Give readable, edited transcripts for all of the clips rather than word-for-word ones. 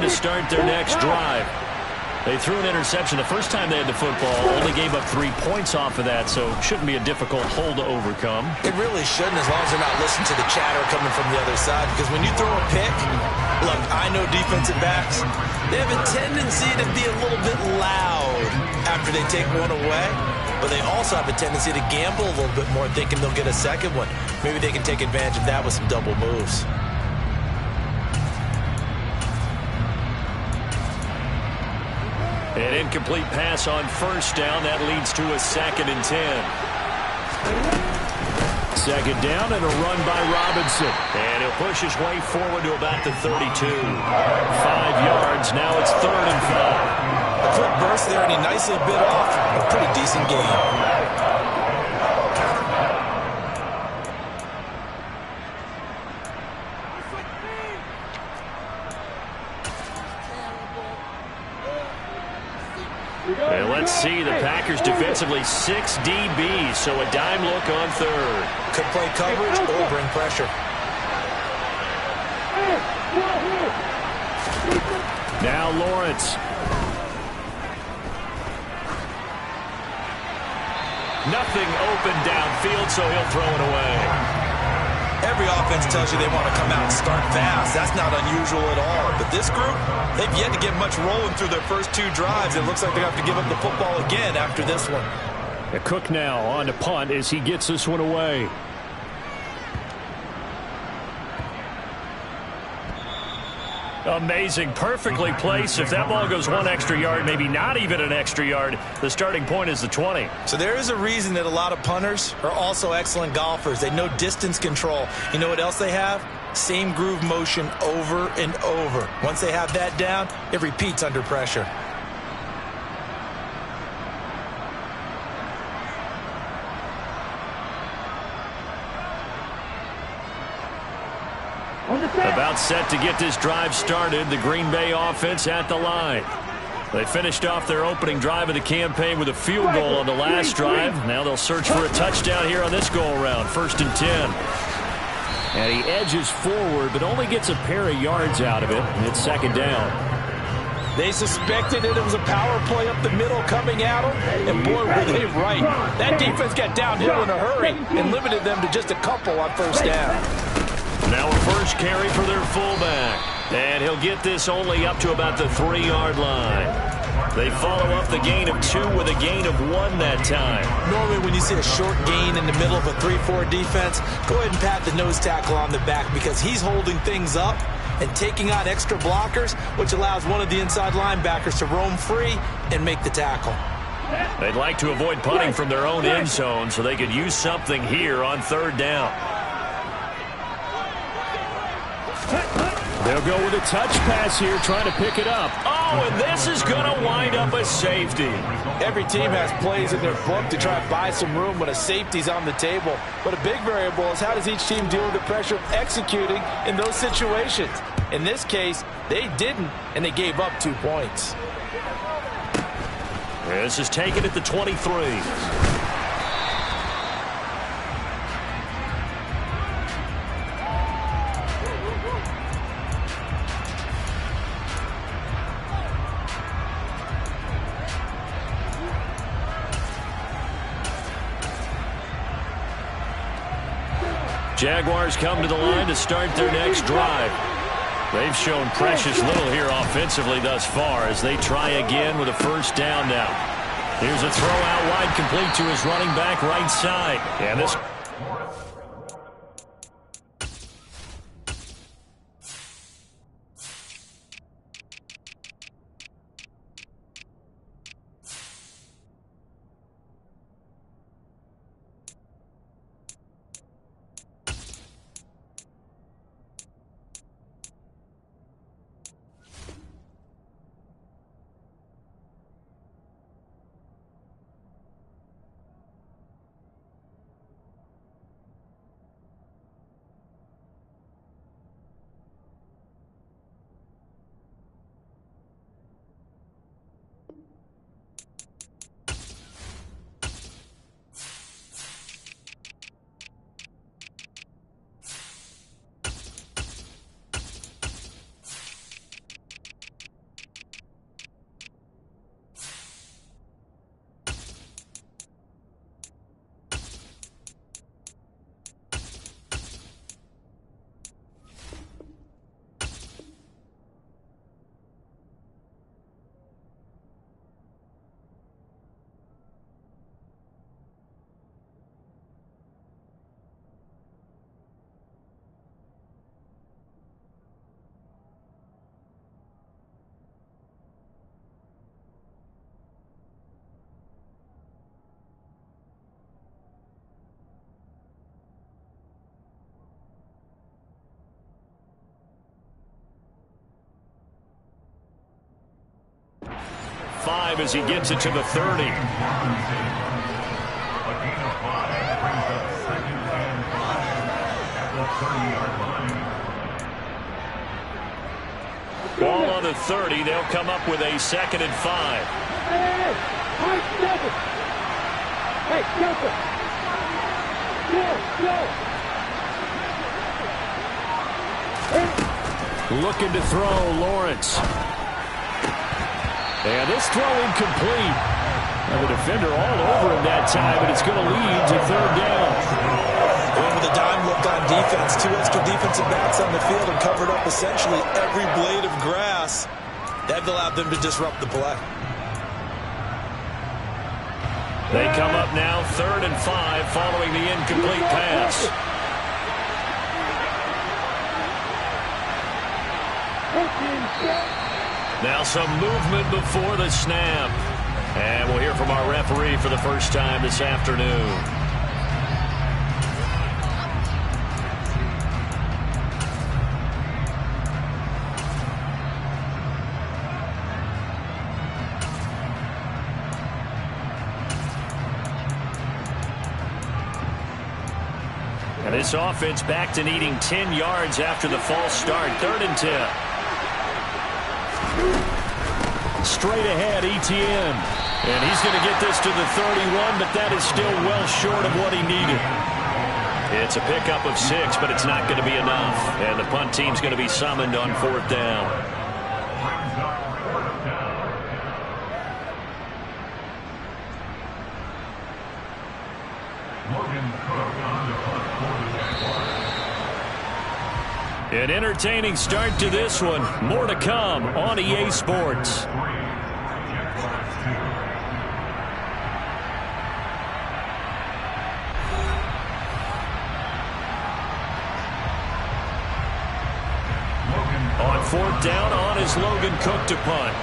to start their next drive. They threw an interception the first time they had the football, only gave up 3 points off of that, so shouldn't be a difficult hole to overcome. It really shouldn't, as long as they're not listening to the chatter coming from the other side, because when you throw a pick, look, I know defensive backs, they have a tendency to be a little bit loud after they take one away, but they also have a tendency to gamble a little bit more, thinking they'll get a second one. Maybe they can take advantage of that with some double moves. An incomplete pass on first down. That leads to a 2nd and 10. Second down and a run by Robinson. And he'll push his way forward to about the 32. 5 yards. Now it's 3rd and 5. A quick burst there, and he nicely bit off a pretty decent game. And let's see, the Packers defensively 6 DBs, so a dime look on 3rd. Could play coverage or bring pressure. Now Lawrence. Nothing open downfield, so he'll throw it away. Every offense tells you they want to come out and start fast. That's not unusual at all. But this group, they've yet to get much rolling through their first 2 drives. It looks like they have to give up the football again after this one. Cook now on to punt as he gets this one away. Amazing, perfectly placed. If that ball goes 1 extra yard, maybe not even an extra yard, the starting point is the 20. So there is a reason that a lot of punters are also excellent golfers. They know distance control. You know what else they have? Same groove motion over and over. Once they have that down, it repeats under pressure. About set to get this drive started. The Green Bay offense at the line. They finished off their opening drive of the campaign with a field goal on the last drive. Now they'll search for a touchdown here on this go-around. 1st and 10. And he edges forward, but only gets a pair of yards out of it, and it's 2nd down. They suspected it was a power play up the middle coming at them, and boy, were they right. That defense got downhill in a hurry and limited them to just a couple on 1st down. Now a first carry for their fullback. And he'll get this only up to about the 3-yard line. They follow up the gain of 2 with a gain of 1 that time. Normally when you see a short gain in the middle of a 3-4 defense, go ahead and pat the nose tackle on the back because he's holding things up and taking on extra blockers, which allows one of the inside linebackers to roam free and make the tackle. They'd like to avoid punting from their own end zone so they could use something here on 3rd down. They'll go with a touch pass here, trying to pick it up. Oh, and this is going to wind up a safety. Every team has plays in their book to try to buy some room when a safety's on the table. But a big variable is how does each team deal with the pressure of executing in those situations. In this case, they didn't, and they gave up 2 points. This is taken at the 23. Jaguars come to the line to start their next drive. They've shown precious little here offensively thus far as they try again with a 1st down now. Here's a throw out wide complete to his running back right side. And this... 5 as he gets it to the 30. Ball on the 30. They'll come up with a 2nd and 5. Hey, Joseph! Looking to throw, Lawrence. And this throw incomplete. And the defender all over him that time, but it's going to lead to 3rd down. Going with a dime look on defense. 2 extra defensive backs on the field and covered up essentially every blade of grass. That allowed them to disrupt the play. They come up now 3rd and 5 following the incomplete pass. Now some movement before the snap. And we'll hear from our referee for the first time this afternoon. And this offense back to needing 10 yards after the false start. 3rd and 10. Straight ahead, ETN. And he's going to get this to the 31, but that is still well short of what he needed. It's a pickup of 6, but it's not going to be enough. And the punt team's going to be summoned on 4th down. An entertaining start to this one. More to come on EA Sports. On 4th down, on is Logan Cook to punt.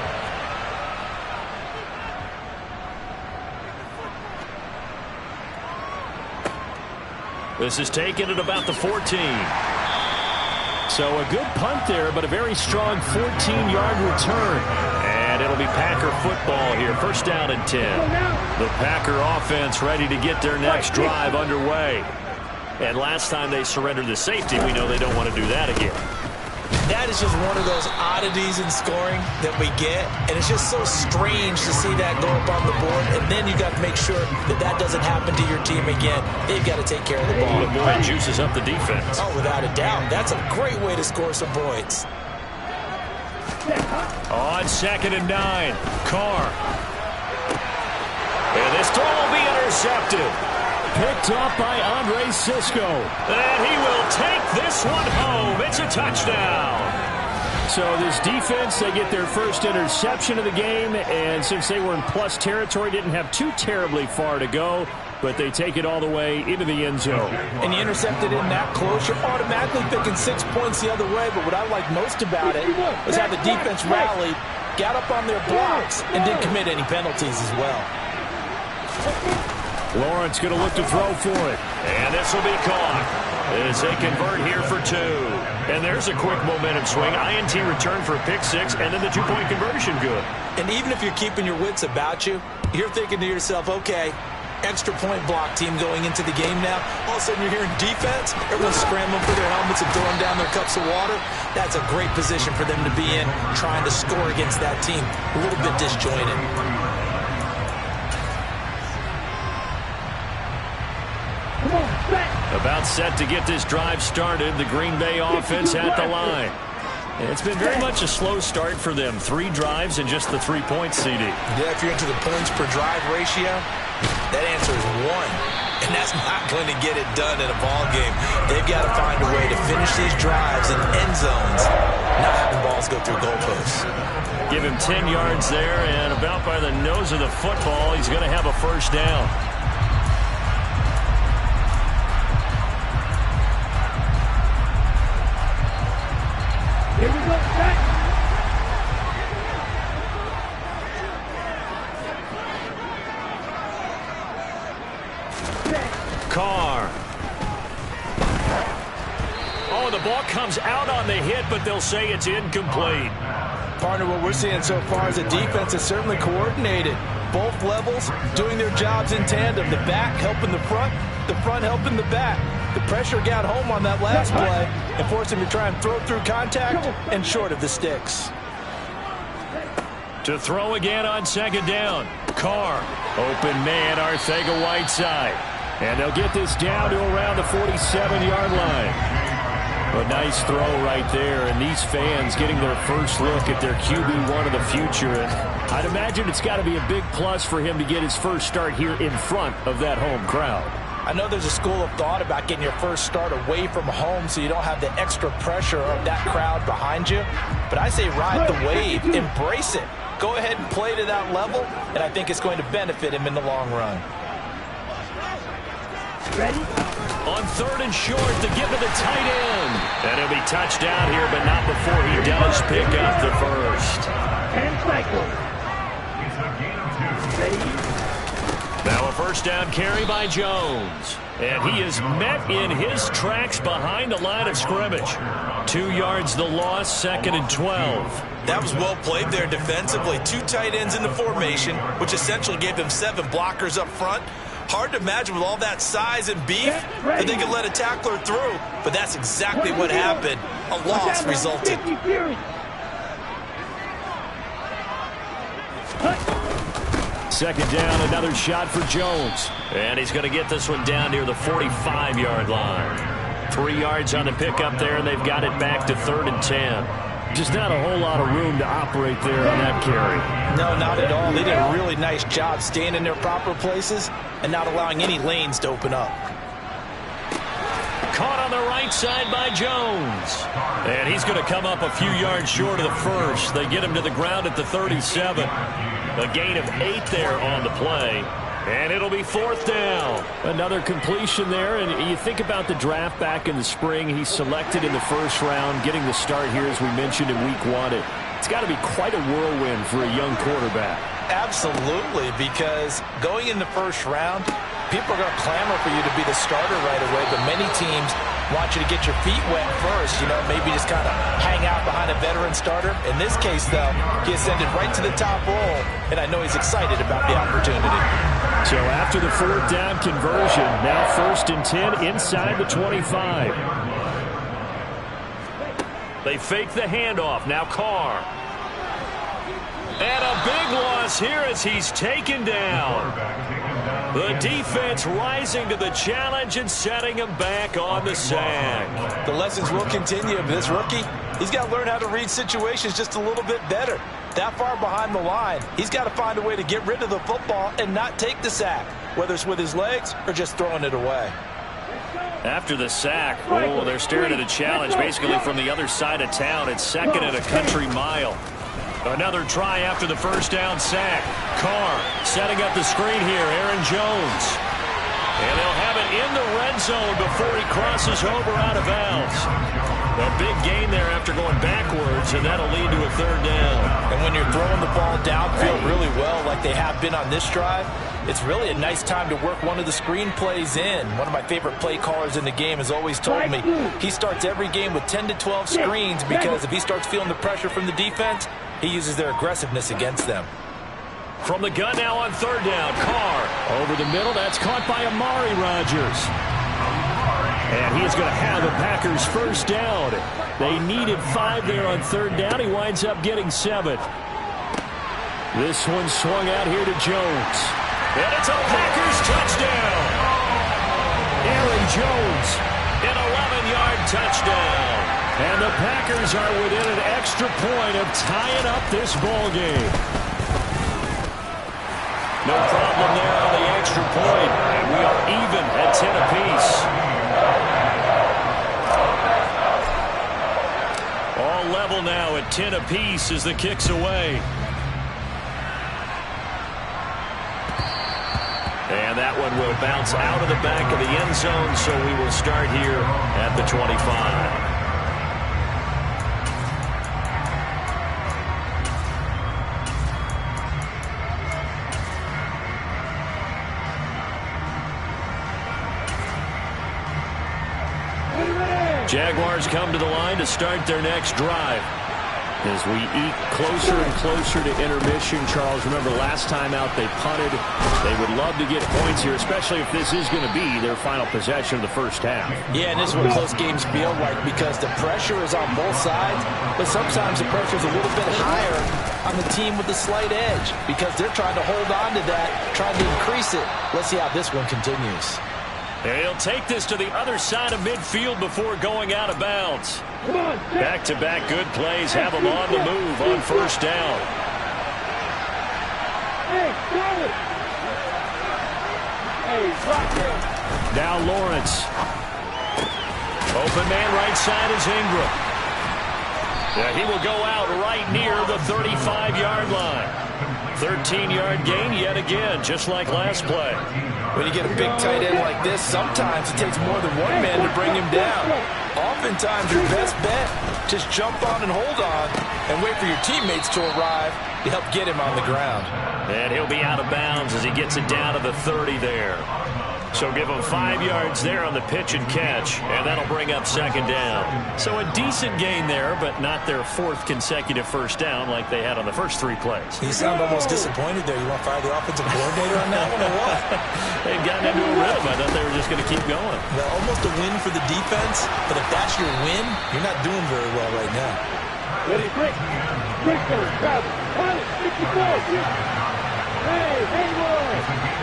This is taken at about the 14. So a good punt there, but a very strong 14-yard return. And it'll be Packer football here. 1st down and 10. The Packer offense ready to get their next drive underway. And last time they surrendered the safety, we know they don't want to do that again. That is just one of those oddities in scoring that we get, and it's just so strange to see that go up on the board, and then you got to make sure that that doesn't happen to your team again. They've got to take care of the ball. The boy juices up the defense. Oh, without a doubt. That's a great way to score some points. On 2nd and 9, Carr. And this throw will be intercepted. Picked up by Andre Cisco. And he will take this one home. It's a touchdown. So this defense, they get their first interception of the game. And since they were in plus territory, didn't have too terribly far to go. But they take it all the way into the end zone. And you intercepted in that close, you're automatically thinking 6 points the other way. But what I like most about it was how the defense rallied, got up on their blocks, and didn't commit any penalties as well. Lawrence going to look to throw for it. And this will be caught as they convert here for 2. And there's a quick momentum swing. INT return for a pick 6, and then the 2-point conversion good. And even if you're keeping your wits about you, you're thinking to yourself, okay, extra point block team going into the game now. All of a sudden you're hearing defense. Everyone's scrambling for their helmets and throwing down their cups of water. That's a great position for them to be in, trying to score against that team. A little bit disjointed. About set to get this drive started. The Green Bay offense at the line. It's been very much a slow start for them. 3 drives and just the 3-point CD. Yeah, if you're into the points per drive ratio, that answer is 1. And that's not going to get it done in a ball game. They've got to find a way to finish these drives in end zones, not having balls go through goalposts. Give him 10 yards there, and about by the nose of the football, he's going to have a 1st down. Here we go, back. Carr. Oh, the ball comes out on the hit, but they'll say it's incomplete. Partner, what we're seeing so far is the defense is certainly coordinated. Both levels doing their jobs in tandem. The back helping the front helping the back. The pressure got home on that last play and forced him to try and throw through contact and short of the sticks. To throw again on second down. Carr, open man, Arcega-Whiteside. And they'll get this down to around the 47-yard line. A nice throw right there, and these fans getting their first look at their QB1 of the future. And I'd imagine it's got to be a big plus for him to get his first start here in front of that home crowd. I know there's a school of thought about getting your first start away from home so you don't have the extra pressure of that crowd behind you. But I say ride the wave, embrace it. Go ahead and play to that level, and I think it's going to benefit him in the long run. Ready? On third and short, to give to the tight end. And he'll be touched down here, but not before he does pick up the first. And cycle. Ready? Now a first down carry by Jones. And he is met in his tracks behind the line of scrimmage. 2 yards the loss, second and 12. That was well played there defensively. 2 tight ends in the formation, which essentially gave them 7 blockers up front. Hard to imagine with all that size and beef that they could let a tackler through, but that's exactly what happened. A loss resulted. Second down, another shot for Jones. And he's going to get this one down near the 45-yard line. 3 yards on the pickup there, and they've got it back to third and 10. Just not a whole lot of room to operate there on that carry. No, not at all. They did a really nice job staying in their proper places and not allowing any lanes to open up. Caught on the right side by Jones. And he's going to come up a few yards short of the first. They get him to the ground at the 37. A gain of 8 there on the play. And it'll be fourth down. Another completion there. And you think about the draft back in the spring. He's selected in the first round, getting the start here, as we mentioned, in week 1. It's got to be quite a whirlwind for a young quarterback. Absolutely, because going in the first round, people are going to clamor for you to be the starter right away, but many teams want you to get your feet wet first, maybe just kind of hang out behind a veteran starter. In this case, though, he ascended right to the top role, and I know he's excited about the opportunity. So after the fourth down conversion, now first and 10 inside the 25. They fake the handoff. Now Carr. And a big loss here as he's taken down. The defense rising to the challenge and setting him back on the sack. The lessons will continue, but this rookie, he's got to learn how to read situations just a little bit better. That far behind the line, he's got to find a way to get rid of the football and not take the sack, whether it's with his legs or just throwing it away. After the sack, they're staring at a challenge basically from the other side of town. It's second and a country mile. Another try after the first down sack. Carr setting up the screen here. Aaron Jones. And they'll have it in the red zone before he crosses over out of bounds. A big gain there after going backwards, and that'll lead to a third down. And when you're throwing the ball downfield really well like they have been on this drive, it's really a nice time to work one of the screen plays in. One of my favorite play callers in the game has always told me he starts every game with 10 to 12 screens because if he starts feeling the pressure from the defense, he uses their aggressiveness against them. From the gun now on third down, Carr over the middle. That's caught by Amari Rodgers. And he is going to have the Packers first down. They needed 5 there on third down. He winds up getting 7. This one swung out here to Jones. And it's a Packers touchdown. Aaron Jones, an 11-yard touchdown. And the Packers are within an extra point of tying up this ball game. No problem there on the extra point. And we are even at 10 apiece. All level now at 10 apiece as the kick's away. And that one will bounce out of the back of the end zone, so we will start here at the 25. Jaguars come to the line to start their next drive. As we eke closer and closer to intermission, Charles, remember last time out they punted. They would love to get points here, especially if this is going to be their final possession of the first half. Yeah, and this is what close games feel like because the pressure is on both sides, but sometimes the pressure is a little bit higher on the team with the slight edge because they're trying to hold on to that, trying to increase it. Let's see how this one continues. He'll take this to the other side of midfield before going out of bounds. Back-to-back good plays have him on the move on first down. Now Lawrence. Open man right side is Ingram. Yeah, he will go out right near the 35-yard line. 13-yard gain yet again, just like last play. When you get a big tight end like this, sometimes it takes more than one man to bring him down. Oftentimes, your best bet, just jump on and hold on and wait for your teammates to arrive to help get him on the ground. And he'll be out of bounds as he gets it down to the 30 there. So give him 5 yards there on the pitch and catch, and that'll bring up second down. So a decent gain there, but not their 4th consecutive first down like they had on the first 3 plays. You sound almost disappointed there. You want to fire the offensive coordinator on that one or what? They've gotten into a rhythm. I thought they were just going to keep going. Well, almost a win for the defense, but if that's your win, you're not doing very well right now. Ready, break. Break those, Travis. On it, 54. Hey, boy.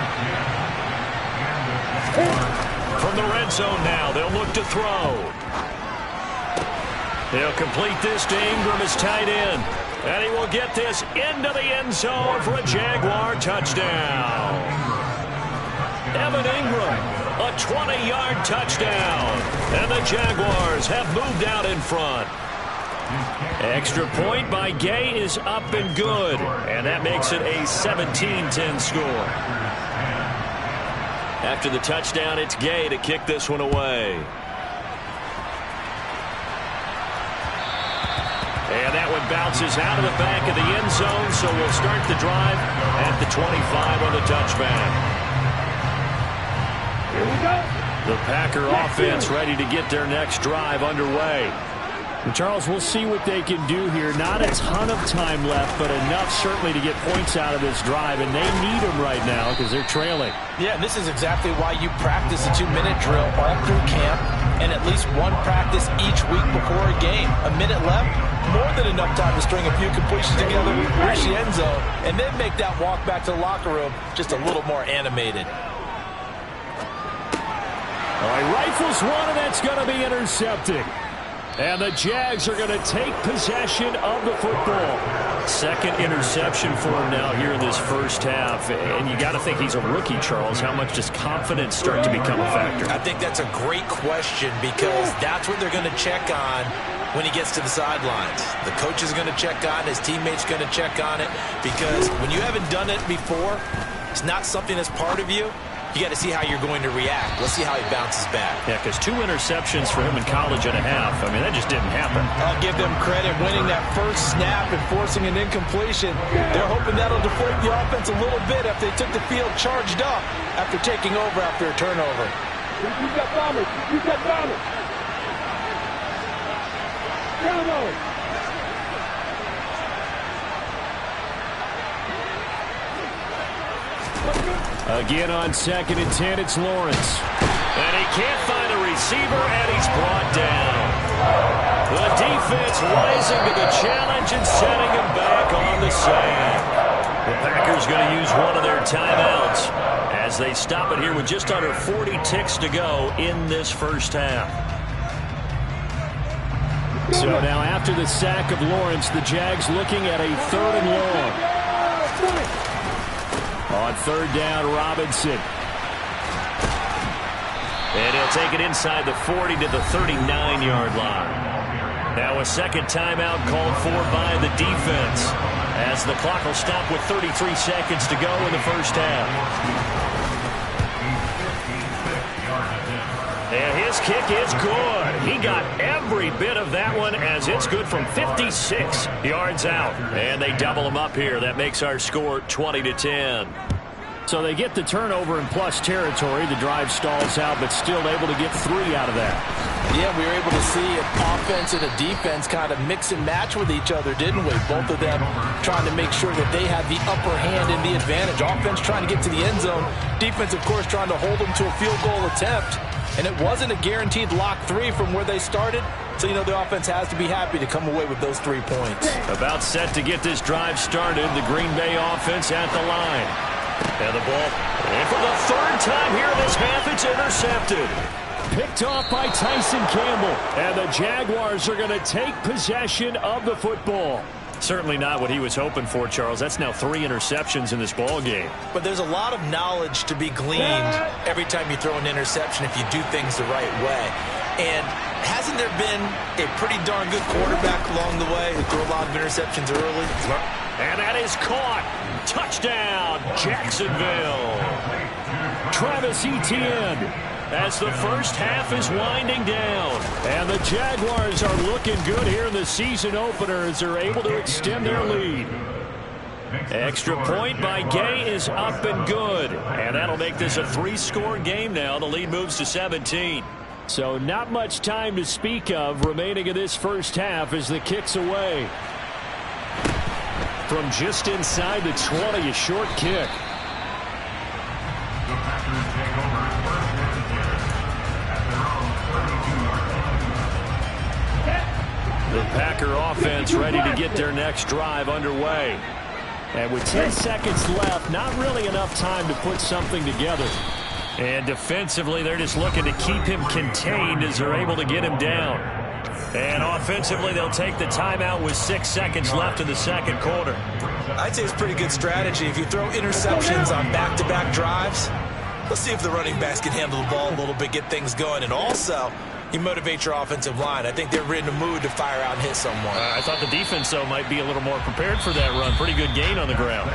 From the red zone now, they'll look to throw. He'll complete this to Ingram as tight end. And he will get this into the end zone for a Jaguar touchdown. Evan Ingram, a 20-yard touchdown. And the Jaguars have moved out in front. Extra point by Gay is up and good. And that makes it a 17-10 score. After the touchdown, it's Gay to kick this one away. And that one bounces out of the back of the end zone, so we'll start the drive at the 25 on the touchback. Here we go. The Packer offense ready to get their next drive underway. And Charles, we'll see what they can do here. Not a ton of time left, but enough certainly to get points out of this drive, and they need them right now because they're trailing. Yeah, this is exactly why you practice a 2-minute drill all through camp and at least one practice each week before a game. A minute left, more than enough time to string a few completions together, reach the end zone, and then make that walk back to the locker room just a little more animated. All right, rifles one, and that's going to be intercepted. And the Jags are going to take possession of the football. Second interception for him now here in this first half. And you got to think he's a rookie, Charles. How much does confidence start to become a factor? I think that's a great question because that's what they're going to check on when he gets to the sidelines. The coach is going to check on, his teammates going to check on it because when you haven't done it before, it's not something that's part of you. You got to see how you're going to react. Let's see how he bounces back. Yeah, because 2 interceptions for him in college and a half. I mean, that just didn't happen. I'll give them credit winning that first snap and forcing an incompletion. They're hoping that'll deflate the offense a little bit after they took the field charged up after taking over after a turnover. You got bombers. You got bombers. Bravo. Again on 2nd and 10, it's Lawrence. And he can't find a receiver, and he's brought down. The defense rising to the challenge and setting him back on the sand. The Packers going to use one of their timeouts as they stop it here with just under 40 ticks to go in this first half. So now after the sack of Lawrence, the Jags looking at a 3rd and long. On 3rd down, Robinson. And he'll take it inside the 40 to the 39-yard line. Now a second timeout called for by the defense as the clock will stop with 33 seconds to go in the first half. And his kick is good. He got every bit of that one as it's good from 56 yards out. And they double him up here. That makes our score 20-10. So they get the turnover in plus territory. The drive stalls out, but still able to get 3 out of that. Yeah, we were able to see an offense and a defense kind of mix and match with each other, didn't we? Both of them trying to make sure that they have the upper hand and the advantage. Offense trying to get to the end zone. Defense, of course, trying to hold them to a field goal attempt. And it wasn't a guaranteed lock 3 from where they started. So, you know, the offense has to be happy to come away with those 3 points. About set to get this drive started. The Green Bay offense at the line. And the ball. And for the 3rd time here in this half, it's intercepted. Picked off by Tyson Campbell. And the Jaguars are going to take possession of the football. Certainly not what he was hoping for, Charles. That's now 3 interceptions in this ball game. But there's a lot of knowledge to be gleaned every time you throw an interception if you do things the right way. And hasn't there been a pretty darn good quarterback along the way who threw a lot of interceptions early? And that is caught. Touchdown, Jacksonville. Travis Etienne. As the first half is winding down. And the Jaguars are looking good here in the season opener as they're able to extend their lead. Extra point by Gay is up and good. And that'll make this a 3-score game now. The lead moves to 17. So not much time to speak of remaining in this first half as the kick's away. From just inside the 20, a short kick. The Packer offense ready to get their next drive underway. And with 10 seconds left, not really enough time to put something together. And defensively, they're just looking to keep him contained as they're able to get him down. And offensively, they'll take the timeout with 6 seconds left in the second quarter. I'd say it's pretty good strategy. If you throw interceptions on back-to-back drives, let's see if the running backs can handle the ball a little bit, get things going. And also, you motivate your offensive line. I think they're in the mood to fire out and hit someone. I thought the defense, though, might be a little more prepared for that run. Pretty good gain on the ground.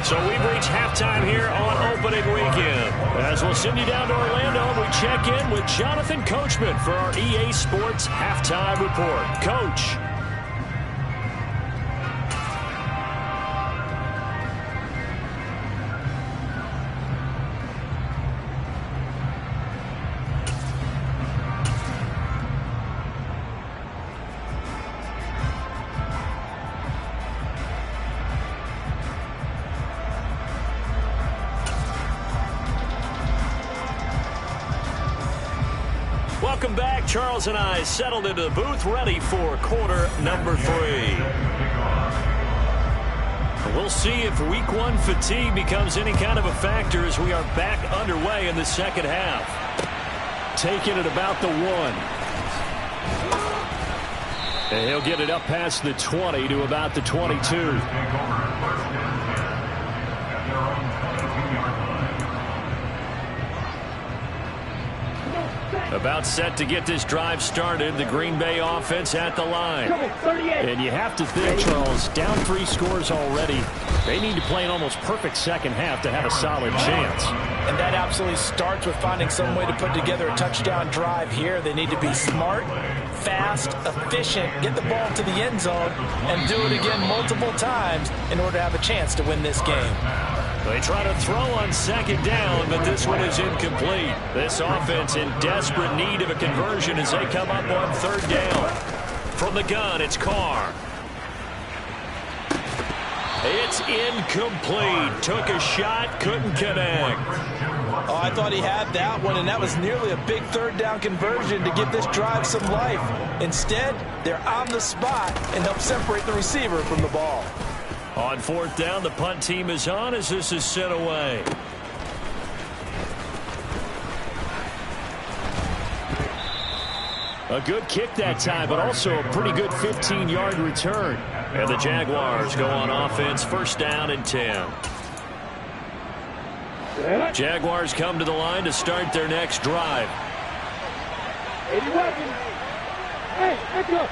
So we've reached halftime here on opening weekend. As we'll send you down to Orlando, we check in with Jonathan Coachman for our EA Sports Halftime Report. Coach. Welcome back. Charles and I settled into the booth, ready for quarter number 3. We'll see if week 1 fatigue becomes any kind of a factor as we are back underway in the second half. Taking it about the 1. And he'll get it up past the 20 to about the 22. About set to get this drive started. The Green Bay offense at the line. And you have to think, Charles, down 3 scores already. They need to play an almost perfect second half to have a solid chance. And that absolutely starts with finding some way to put together a touchdown drive here. They need to be smart, fast, efficient, get the ball to the end zone, and do it again multiple times in order to have a chance to win this game. They try to throw on second down, but this one is incomplete. This offense in desperate need of a conversion as they come up on 3rd down. From the gun, it's Carr. It's incomplete. Took a shot, couldn't connect. Oh, I thought he had that one, and that was nearly a big 3rd down conversion to give this drive some life. Instead, they're on the spot and help separate the receiver from the ball. On 4th down, the punt team is on as this is sent away. A good kick that time, but also a pretty good 15-yard return. And the Jaguars go on offense, 1st down and 10. Jaguars come to the line to start their next drive. 81. Hey, let's go.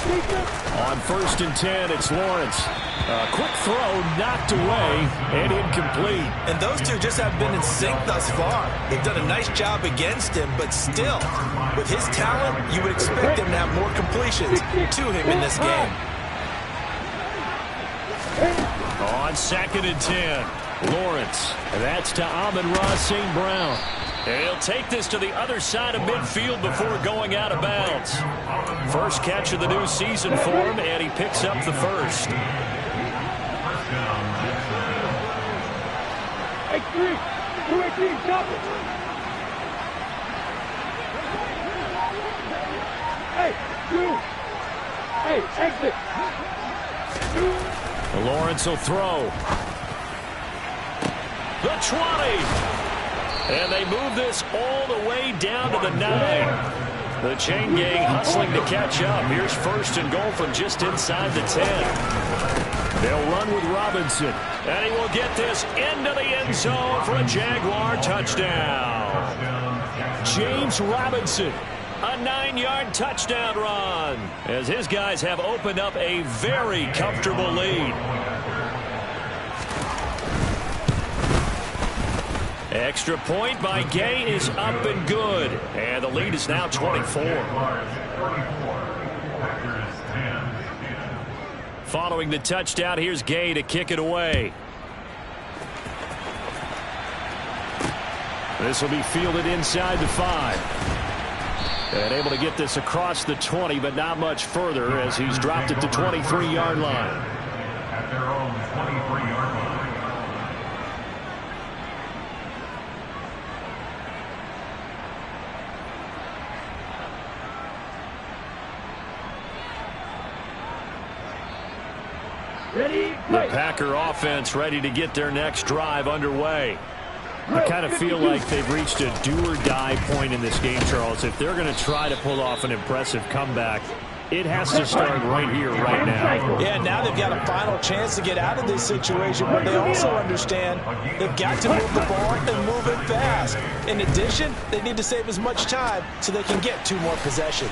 On 1st and 10, it's Lawrence. A quick throw knocked away and incomplete. And those two just have been in sync thus far. They've done a nice job against him, but still, with his talent, you would expect him to have more completions to him in this game. On 2nd and 10, Lawrence. And that's to Amon-Ra St. Brown. And he'll take this to the other side of midfield before going out of bounds. First catch of the new season for him, and he picks up the first. Hey, 218, stop it. Hey, exit. Lawrence will throw. The 20. And they move this all the way down to the 9. The chain gang hustling to catch up. Here's first and goal from just inside the 10. They'll run with Robinson. And he will get this into the end zone for a Jaguar touchdown. James Robinson. A 9-yard touchdown run as his guys have opened up a very comfortable lead. Extra point by Gay is up and good. And the lead is now 24. Following the touchdown, here's Gay to kick it away. This will be fielded inside the 5. And able to get this across the 20, but not much further as he's dropped at the 23-yard line. At their own 23-yard line. The Packer offense ready to get their next drive underway. I kind of feel like they've reached a do-or-die point in this game, Charles. If they're going to try to pull off an impressive comeback, it has to start right here, right now. Yeah, now they've got a final chance to get out of this situation, but they also understand they've got to move the ball and move it fast. In addition, they need to save as much time so they can get 2 more possessions.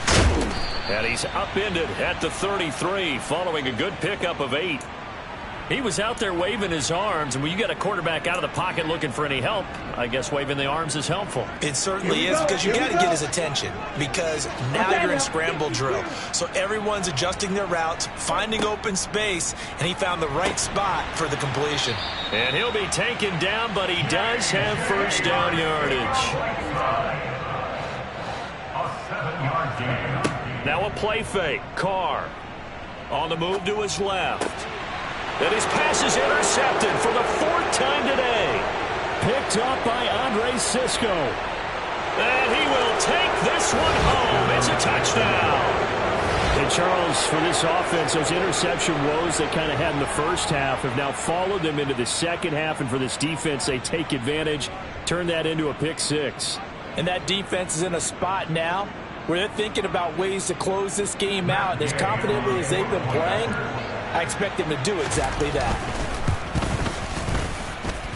And he's upended at the 33 following a good pickup of 8. He was out there waving his arms, and when you get a quarterback out of the pocket looking for any help, I guess waving the arms is helpful. It certainly is, because you got to get his attention, because now you're in scramble drill. So everyone's adjusting their routes, finding open space, and he found the right spot for the completion. And he'll be taken down, but he does have first down yardage. Now a play fake. Carr on the move to his left. And his pass is intercepted for the 4th time today. Picked up by Andre Cisco. And he will take this one home. It's a touchdown. And Charles, for this offense, those interception woes they kind of had in the first half have now followed them into the second half. And for this defense, they take advantage, turn that into a pick 6. And that defense is in a spot now where they're thinking about ways to close this game out. And as confidently as they've been playing, I expect them to do exactly that.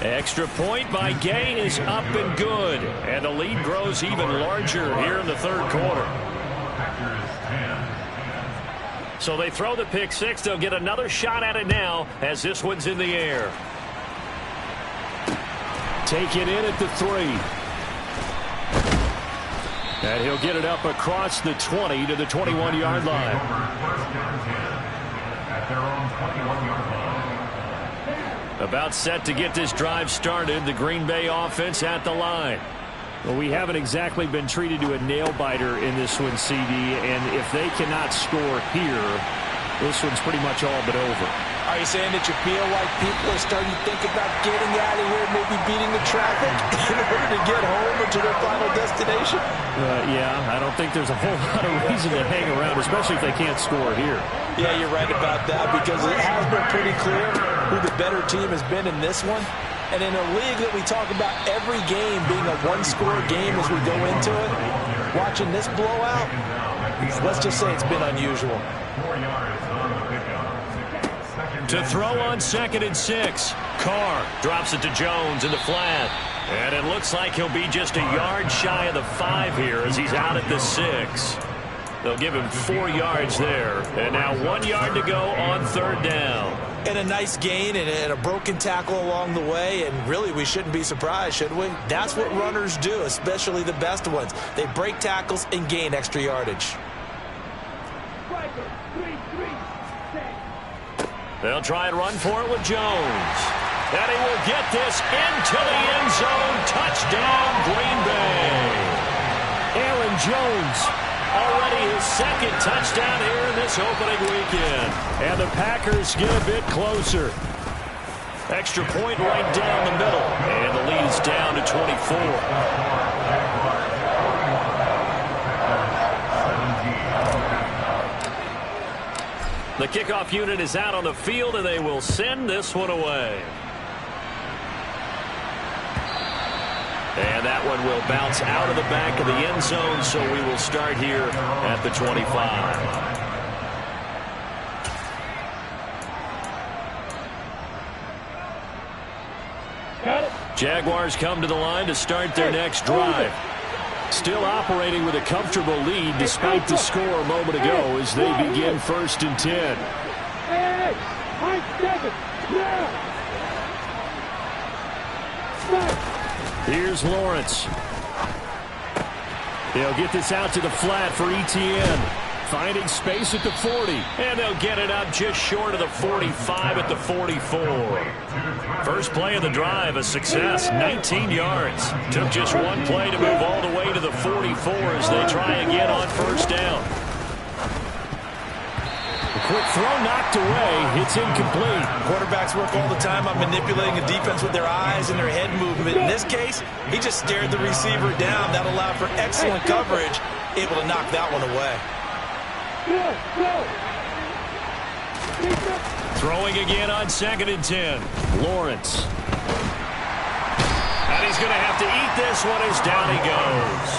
Extra point by Gay is up and good. And the lead grows even larger here in the 3rd quarter. So they throw the pick 6. They'll get another shot at it now as this one's in the air. Taken in at the 3. And he'll get it up across the 20 to the 21-yard line. Their own 21-yard line. About set to get this drive started. The Green Bay offense at the line. Well, we haven't exactly been treated to a nail-biter in this one, CD, and if they cannot score here, this one's pretty much all but over. Are you saying that you feel like people are starting to think about getting out of here, maybe beating the traffic in order to get home or to their final destination? Yeah, I don't think there's a whole lot of reason to hang around, especially if they can't score here. Yeah, you're right about that, because it has been pretty clear who the better team has been in this one. And in a league that we talk about every game being a one-score game as we go into it, watching this blowout, let's just say it's been unusual. 4 yards on the pickup. To throw on 2nd and 6. Carr drops it to Jones in the flat. And it looks like he'll be just a yard shy of the 5 here as he's out at the 6. They'll give him 4 yards there. And now 1 yard to go on 3rd down. And a nice gain and a broken tackle along the way, and really we shouldn't be surprised, should we? That's what runners do, especially the best ones. They break tackles and gain extra yardage. They'll try and run for it with Jones. And he will get this into the end zone. Touchdown, Green Bay. Aaron Jones, already his second touchdown here in this opening weekend. And the Packers get a bit closer. Extra point right down the middle. And the lead is down to 24. The kickoff unit is out on the field, and they will send this one away. And that one will bounce out of the back of the end zone, so we will start here at the 25. Jaguars come to the line to start their next drive. Still operating with a comfortable lead despite the score a moment ago as they begin 1st and 10. Hey, high 7. Yeah. Here's Lawrence. They'll get this out to the flat for Etienne. Finding space at the 40. And they'll get it up just short of the 45 at the 44. First play of the drive, a success, 19 yards. Took just one play to move all the way to the 44 as they try again on 1st down. A quick throw knocked away. It's incomplete. Quarterbacks work all the time on manipulating a defense with their eyes and their head movement. In this case, he just stared the receiver down. That allowed for excellent coverage, able to knock that one away. Throwing again on 2nd and 10. Lawrence. And he's going to have to eat this one as down he goes.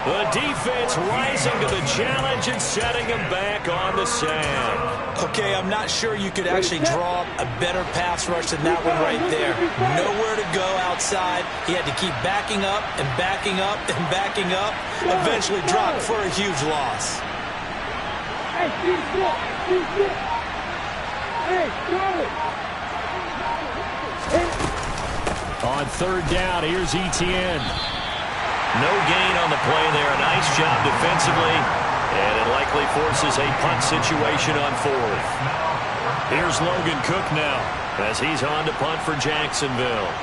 The defense rising to the challenge and setting him back on the sand. Okay, I'm not sure you could actually draw a better pass rush than that one right there. Nowhere to go outside. He had to keep backing up and backing up and backing up. Eventually dropped for a huge loss. Hey, Charlie. On 3rd down, here's Etienne. No gain on the play there. A nice job defensively. And it likely forces a punt situation on 4th. Here's Logan Cook now as he's on to punt for Jacksonville.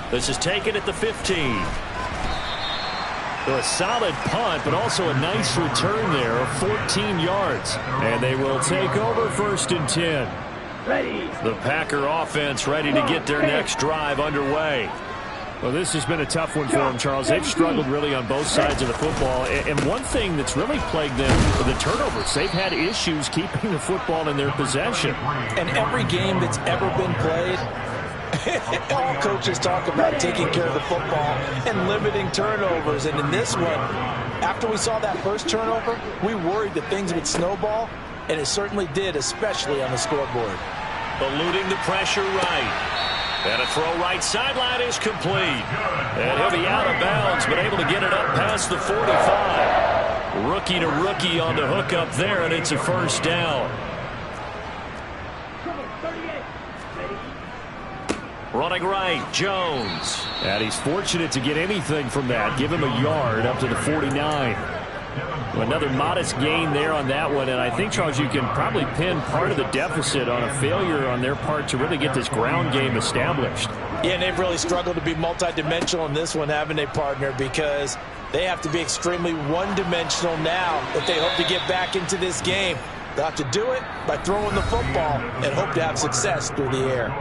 This is taken at the 15. So a solid punt, but also a nice return there of 14 yards. And they will take over 1st and 10. Ready. The Packer offense ready to get their next drive underway. Well, this has been a tough one for them, Charles. They've struggled really on both sides of the football. And one thing that's really plagued them are the turnovers. They've had issues keeping the football in their possession. And every game that's ever been played, all coaches talk about taking care of the football and limiting turnovers. And in this one, after we saw that first turnover, we worried that things would snowball, and it certainly did, especially on the scoreboard. Eluding the pressure right. And a throw right sideline is complete. And he'll be out of bounds, but able to get it up past the 45. Rookie to rookie on the hook up there, and it's a 1st down. Running right, Jones. And he's fortunate to get anything from that. Give him a yard up to the 49. Another modest gain there on that one. And I think, Charles, you can probably pin part of the deficit on a failure on their part to really get this ground game established. Yeah, and they've really struggled to be multidimensional in this one, haven't they, partner? Because they have to be extremely one-dimensional now if they hope to get back into this game. They'll have to do it by throwing the football and hope to have success through the air.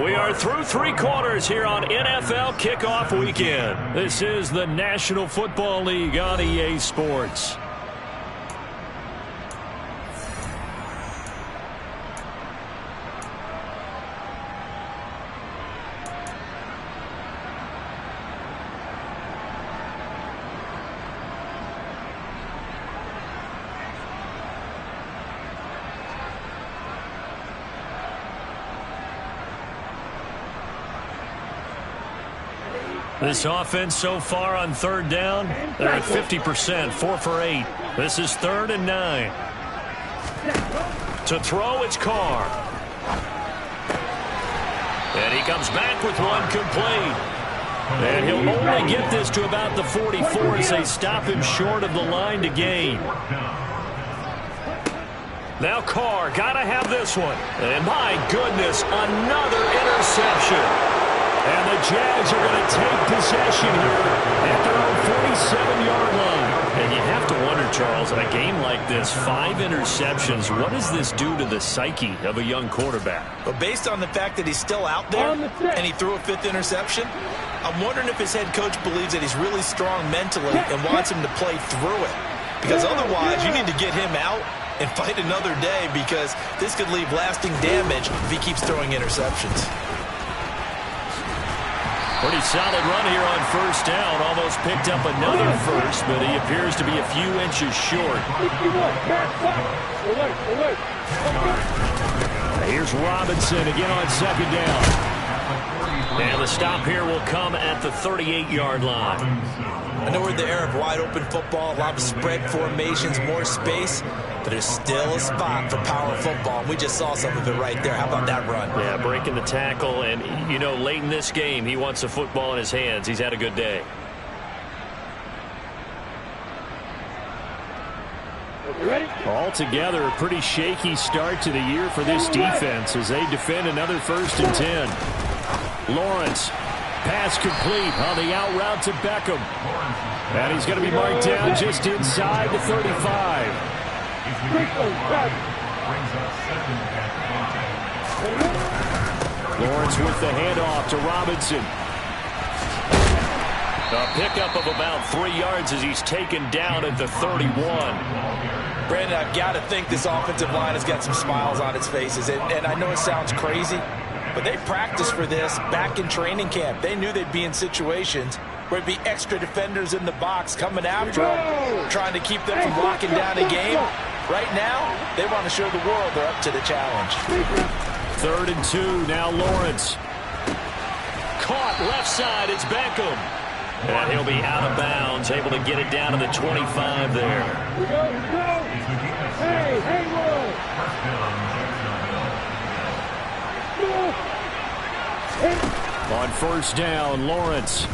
We are through 3 quarters here on NFL Kickoff Weekend. This is the National Football League on EA Sports. This offense so far on 3rd down, they're at 50%, 4 for 8. This is 3rd and 9. To throw, it's Carr. And he comes back with one complete. And he'll only get this to about the 44 as they stop him short of the line to gain. Now Carr, gotta have this one. And my goodness, another interception. And the Jags are going to take possession here at their own 47-yard line. And you have to wonder, Charles, in a game like this, 5 interceptions, what does this do to the psyche of a young quarterback? But based on the fact that he's still out there and he threw a 5th interception, I'm wondering if his head coach believes that he's really strong mentally and wants him to play through it. Because otherwise, you need to get him out and fight another day, because this could leave lasting damage if he keeps throwing interceptions. Pretty solid run here on first down. Almost picked up another first, but he appears to be a few inches short. Here's Robinson again on second down. And the stop here will come at the 38-yard line. I know we're in the era of wide-open football, a lot of spread formations, more space, but there's still a spot for power football. We just saw some of it right there. How about that run? Yeah, breaking the tackle, and, you know, late in this game, he wants the football in his hands. He's had a good day. Altogether, a pretty shaky start to the year for this defense as they defend another 1st and 10. Lawrence, pass complete on the out route to Beckham. And he's going to be marked down just inside the 35. Lawrence with the handoff to Robinson. A pickup of about 3 yards as he's taken down at the 31. Brandon, I've got to think this offensive line has got some smiles on its faces. And I know it sounds crazy, but they practiced for this back in training camp. They knew they'd be in situations where there'd be extra defenders in the box coming after them, trying to keep them from locking down a game. Right now, they want to show the world they're up to the challenge. 3rd and 2, now Lawrence. Caught left side, it's Beckham. And he'll be out of bounds, able to get it down to the 25 there. Hey, Haywood! On first down, Lawrence.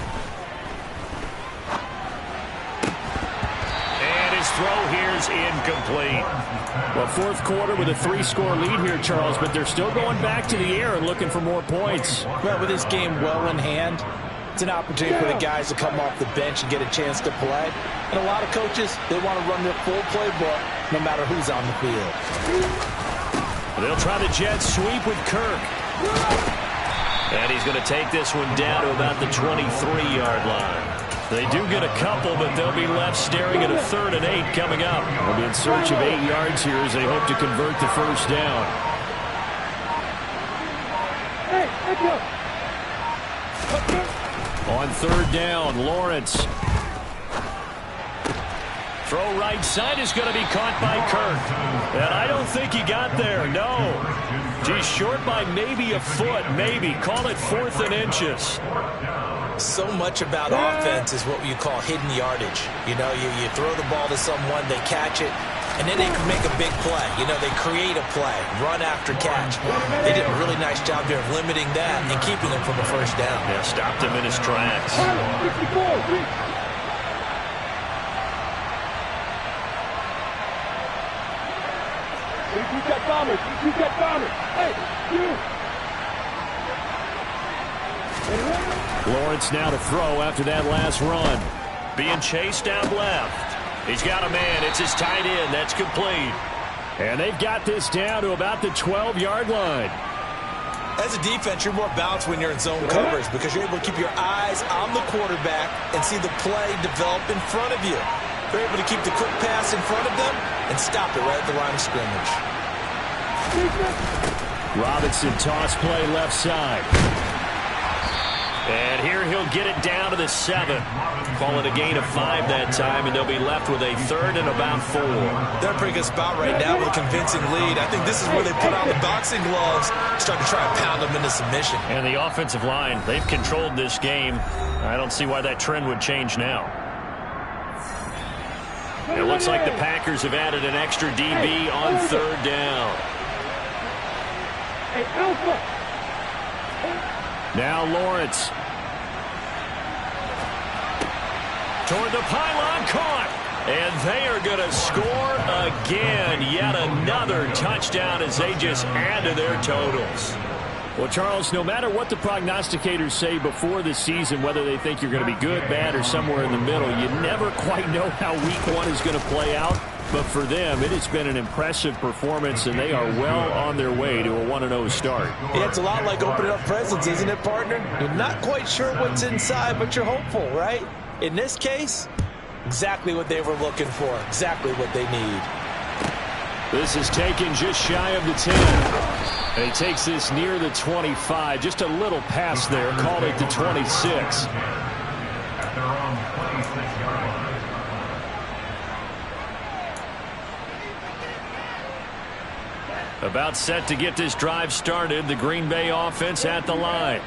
And his throw here's incomplete. Well, 4th quarter with a 3-score lead here, Charles, but they're still going back to the air and looking for more points. Well, with this game well in hand, it's an opportunity for the guys to come off the bench and get a chance to play. And a lot of coaches, they want to run their full playbook no matter who's on the field. They'll try the jet sweep with Kirk. And he's going to take this one down to about the 23-yard line. They do get a couple, but they'll be left staring at a 3rd and 8 coming up. They'll be in search of 8 yards here as they hope to convert the first down. Hey, let's go! On 3rd down, Lawrence. Throw right side is going to be caught by Kirk. And I don't think he got there, no. He's short by maybe a foot, maybe. Call it 4th and inches. So much about offense is what you call hidden yardage. You know, you throw the ball to someone, they catch it, and then they can make a big play. You know, they create a play, run after catch. They did a really nice job there of limiting that and keeping him from a first down. Yeah, stopped him in his tracks. 54, you got bombers. You got bombers. Hey, you. Lawrence now to throw after that last run. Being chased out left. He's got a man. It's his tight end. That's complete. And they've got this down to about the 12-yard line. As a defense, you're more balanced when you're in zone coverage because you're able to keep your eyes on the quarterback and see the play develop in front of you. They're able to keep the quick pass in front of them and stop it right at the line of scrimmage. Robinson toss play left side. And here he'll get it down to the 7. Call it a gain of 5 that time, and they'll be left with a 3rd and about 4. They're in a pretty good spot right now with a convincing lead. I think this is where they put on the boxing gloves, start to try and pound them into submission. And the offensive line, they've controlled this game. I don't see why that trend would change now. It looks like the Packers have added an extra DB on 3rd down. Hey, Alpha. Now Lawrence. Toward the pylon, caught. And they are going to score again. Yet another touchdown as they just add to their totals. Well, Charles, no matter what the prognosticators say before the season, whether they think you're going to be good, bad, or somewhere in the middle, you never quite know how week one is going to play out. But for them, it has been an impressive performance, and they are well on their way to a 1-0 start. Yeah, it's a lot like opening up presents, isn't it, partner? You're not quite sure what's inside, but you're hopeful, right? In this case, exactly what they were looking for, exactly what they need. This is taken just shy of the 10. And he takes this near the 25. Just a little pass there. Called it the 26. At their own 26-yard line. About set to get this drive started. The Green Bay offense at the line.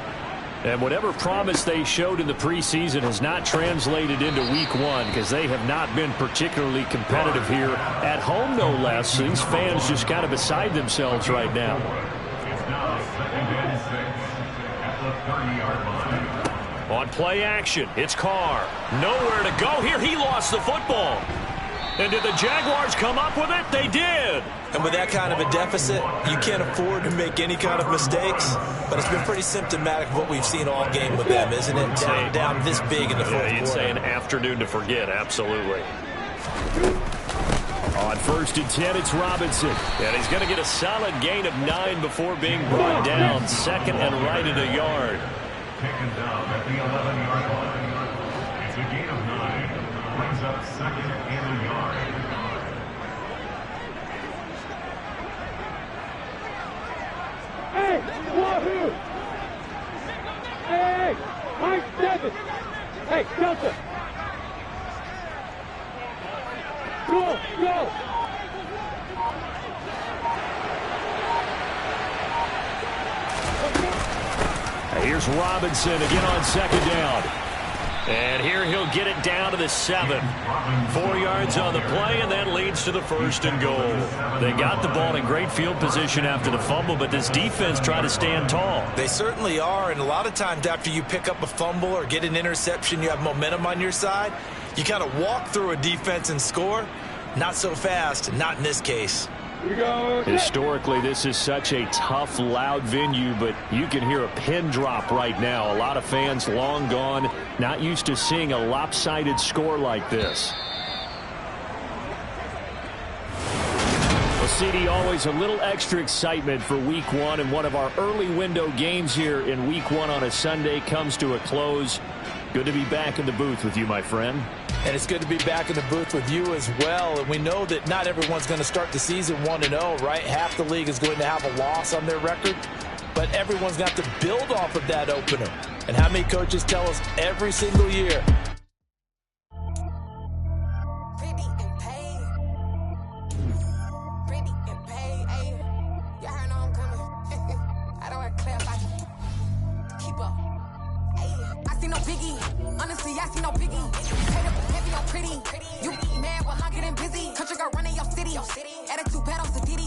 And whatever promise they showed in the preseason has not translated into week one because they have not been particularly competitive here at home, no less. These fans just kind of beside themselves right now. It's now 2nd and 6 at the 30-yard line. On play action, it's Carr. Nowhere to go here. He lost the football. And did the Jaguars come up with it? They did. And with that kind of a deficit, you can't afford to make any kind of mistakes. But it's been pretty symptomatic of what we've seen all game with them, isn't it? Down this big in the fourth quarter. You'd say an afternoon to forget, absolutely. On 1st and 10, it's Robinson. And he's going to get a solid gain of 9 before being brought down. 2nd and right at a yard. Taken down at the 11-yard line. It's a gain of 9. Brings up 2nd and a yard. Hey, Wahoo! Hey, Mike 7! Hey, Delta! Go, go! Here's Robinson again on 2nd down. And here he'll get it down to the 7. 4 yards on the play, and that leads to the 1st and goal. They got the ball in great field position after the fumble, but this defense tried to stand tall. They certainly are, and a lot of times after you pick up a fumble or get an interception, you have momentum on your side. You kind of walk through a defense and score. Not so fast, not in this case. Historically, this is such a tough, loud venue, but you can hear a pin drop right now. A lot of fans long gone, not used to seeing a lopsided score like this. Well, CD, always a little extra excitement for week one, and one of our early window games here in week one on a Sunday comes to a close. Good to be back in the booth with you, my friend. And it's good to be back in the booth with you as well. And we know that not everyone's going to start the season 1-0, right? Half the league is going to have a loss on their record. But everyone's got to build off of that opener. And how many coaches tell us every single year, Attitude bad off the Diddy.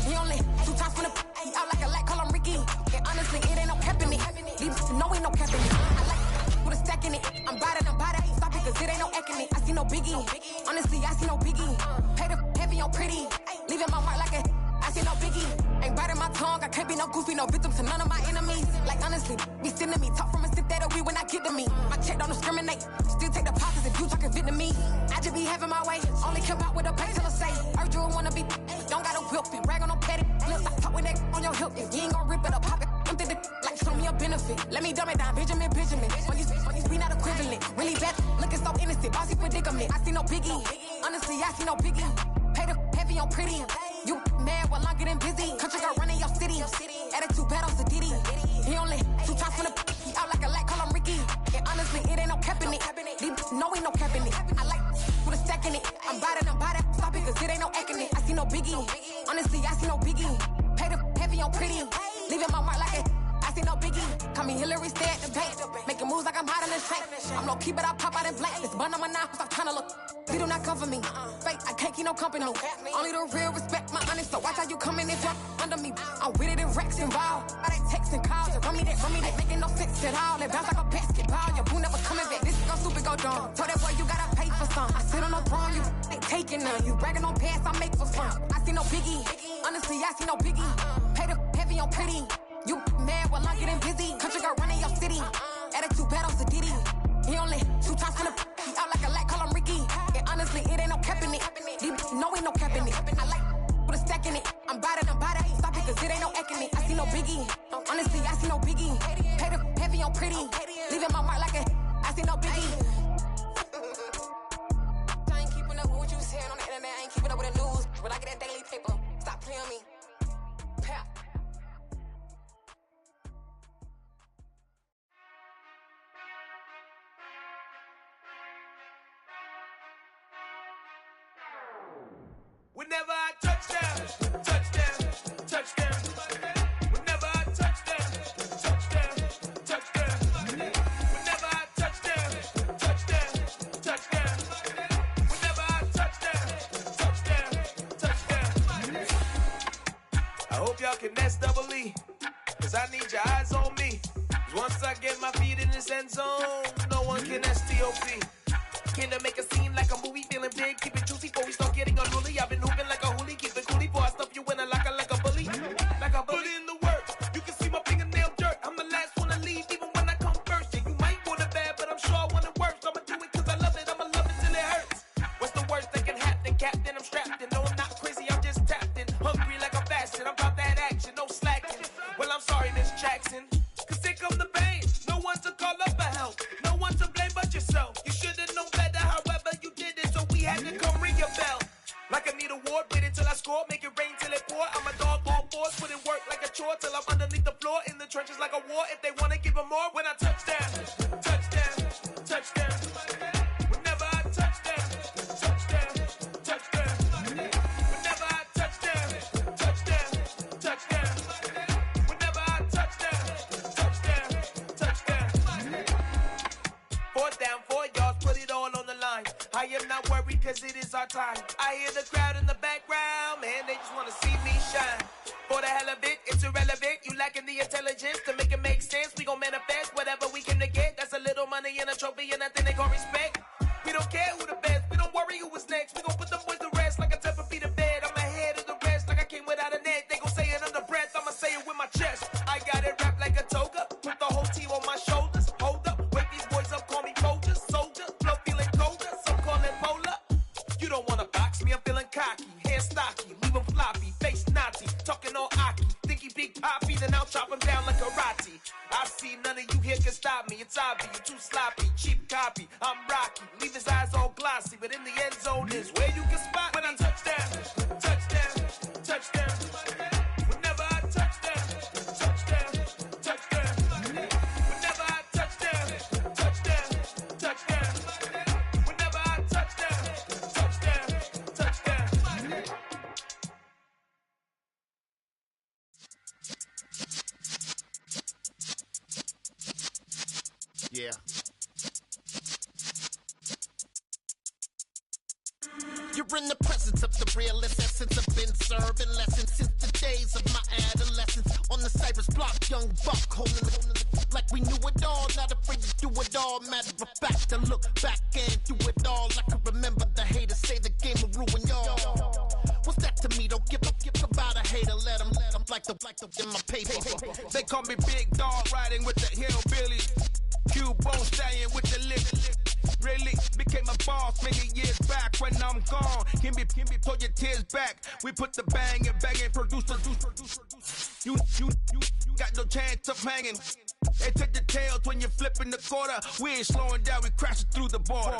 He only 2 times from the out like a light, call him Ricky. And honestly, it ain't no cap in it. Leave no ain't no cap in it. I like with a stack in it. I'm bad at stop it, cause it ain't no acting it. I see no biggie. Honestly, I see no biggie. Pay the heavy on pretty. Leaving my mark like a I see no biggie. Ain't biting my tongue. I can't be no goofy, no victim to none of my enemies. Like honestly, be sending me talk from a sip that we when I get to me. My check don't discriminate. Still take the pockets if you talking Vietnamese. I just be having my way. Only come out with a pay till I say. Urge you wanna be. Don't got a whip and brag on no petty. Flip, I talk with that on your hip. If you ain't gon' rip it up, pop it. Empty the like show me a benefit. Let me dumb it down, Benjamin. When you be not equivalent. Really bad, looking so innocent. Bossy predicament. I see no biggie. Honestly, I see no biggie. Pay the heavy on pretty. You mad while I'm getting busy. Country girl running your city. Attitude bad off the Diddy. He only 2 times from the he out like a light, call him Ricky. And honestly, it ain't no cap in it. No ain't no cap in it. I like with a stack in it. I'm bad at stop it, cause it ain't no acting it. I see no biggie. Honestly, I see no biggie. Pay the heavy on pretty. Leaving my mark like it. I see no biggie. Call me Hillary, stay at the bank. Making moves like I'm hot in the shank. I'm low key, but I pop out in blank. This bun on my knife, stop trying to look. They do not cover me. Fake, I can't keep no company. Only the real respect my honest. So watch how you coming if you're under me. I'm with it and Rex involved. All they texting calls. Run me that, making no sense at all. They bounce like a basketball. Your boo never coming back. This is gon' stupid, go dumb. Told that boy you gotta pay for some. I sit on no throne, you ain't taking none. You bragging on past, I make for fun. I see no biggie. Honestly, I see no biggie. Pay the heavy on pretty. You mad while I'm getting busy. Country girl running your city. Attitude bad on Diddy. He only 2 times from the he out like a light, call him Ricky. And honestly, it ain't no cap in it. No, ain't no cap in it. I like with a stack in it. I'm bout it. Stop it, cause it ain't no acting it. I see no biggie. Honestly, I see no biggie. Pay the heavy on pretty. Leaving my mark like a I see no biggie. I ain't keeping up with what you saying on the internet. I ain't keeping up with the news. But I get that daily paper. Stop playing me. Pap. Whenever I touchdown, touchdown, touchdown. Whenever I touchdown, touchdown, touchdown. Whenever I touchdown, touchdown, touchdown. Whenever I touchdown, touchdown, touchdown. I hope y'all can nest double E, cause I need your eyes on me. Cause once I get my feet in this end zone, no one can STOP. Can to make a scene like a movie, feeling big, keep it juicy before we start getting unruly. I've been hooping like a hoolie, keep it coolie before I stuff you in a locker like a bully. Like a bully. Put in the work, you can see my fingernail dirt. I'm the last one to leave, even when I come first. Yeah, you might want it bad, but I'm sure I want it worse. I'ma do it cause I love it, I'ma love it till it hurts. What's the worst that can happen? Captain, I'm strapped in. No, I'm not crazy, I'm just tapped in. Hungry like I'm fasting, I'm about that action, no slacking. Well, I'm sorry, Miss Jackson, cause here come the pain. No one to call up for help, no one to blame but yourself. You should've known better, however you did it, so we had to come ring your bell. Like I need a ward, wait until I score, make it rain till it pour. I'm a dog all fours, put in work like a chore till I'm underneath the floor, in the trenches like a war. If they wanna give them more, when I touchdown, touchdown, touchdown. Whenever I touchdown, touchdown, touchdown. Whenever I touchdown, touchdown, touchdown. Whenever I touchdown, touchdown, touchdown. 4th down, 4 yards, put it all on the line. I am not worried cause it is our time. I hear the crowd in the background, man, they just wanna see me shine. For the hell of it, it's irrelevant. You lacking the intelligence to make it make sense. We gon' manifest whatever we came to get. That's a little money and a trophy and nothing they call respect. We don't care who the best, we don't worry who was next. We gon' put them boys to rest like a 10 feet of bed. I'm ahead of the rest like I came without a net. They gon' say it under breath, I'ma say it with my chest. I got it wrapped like a toga, put the whole team on my shoulders. Hold up, wake these boys up, call me Folger, soldier, flow feeling colder, some call it polar. You don't wanna box me, I'm feeling cocky, hair stocky, leave him floppy, face naughty, talking all aki, think he big poppy, then I'll chop him down like karate. I see none of you here can stop me, it's obvious, you too sloppy, cheap copy, I'm rocky, leave his eyes all glossy, but in the end zone is where you can spot when I touchdown, touchdown, touchdown. Whenever I touchdown, touchdown, touchdown. Whenever I touchdown, touchdown, touchdown. Whenever I touchdown, touchdown, touchdown. Yeah. You're in the presence of the realest essence. I've been serving lessons since the days of my adolescence. On the Cypress block, young buck holding it like we knew it all. Not afraid to do it all. Matter of fact, to look back and do it all. I can remember the haters say the game will ruin y'all. What's that to me? Don't give about a hater. Let them like the in my paper. They call me Big Dog, riding with the hillbillies. Q-Bone stallion with the lip. Really became a boss many years back. When I'm gone, can be pull your tears back. We put the bang and produce. You got no chance of hanging. They take the tails when you're flipping the quarter. We ain't slowing down, we crashing through the border.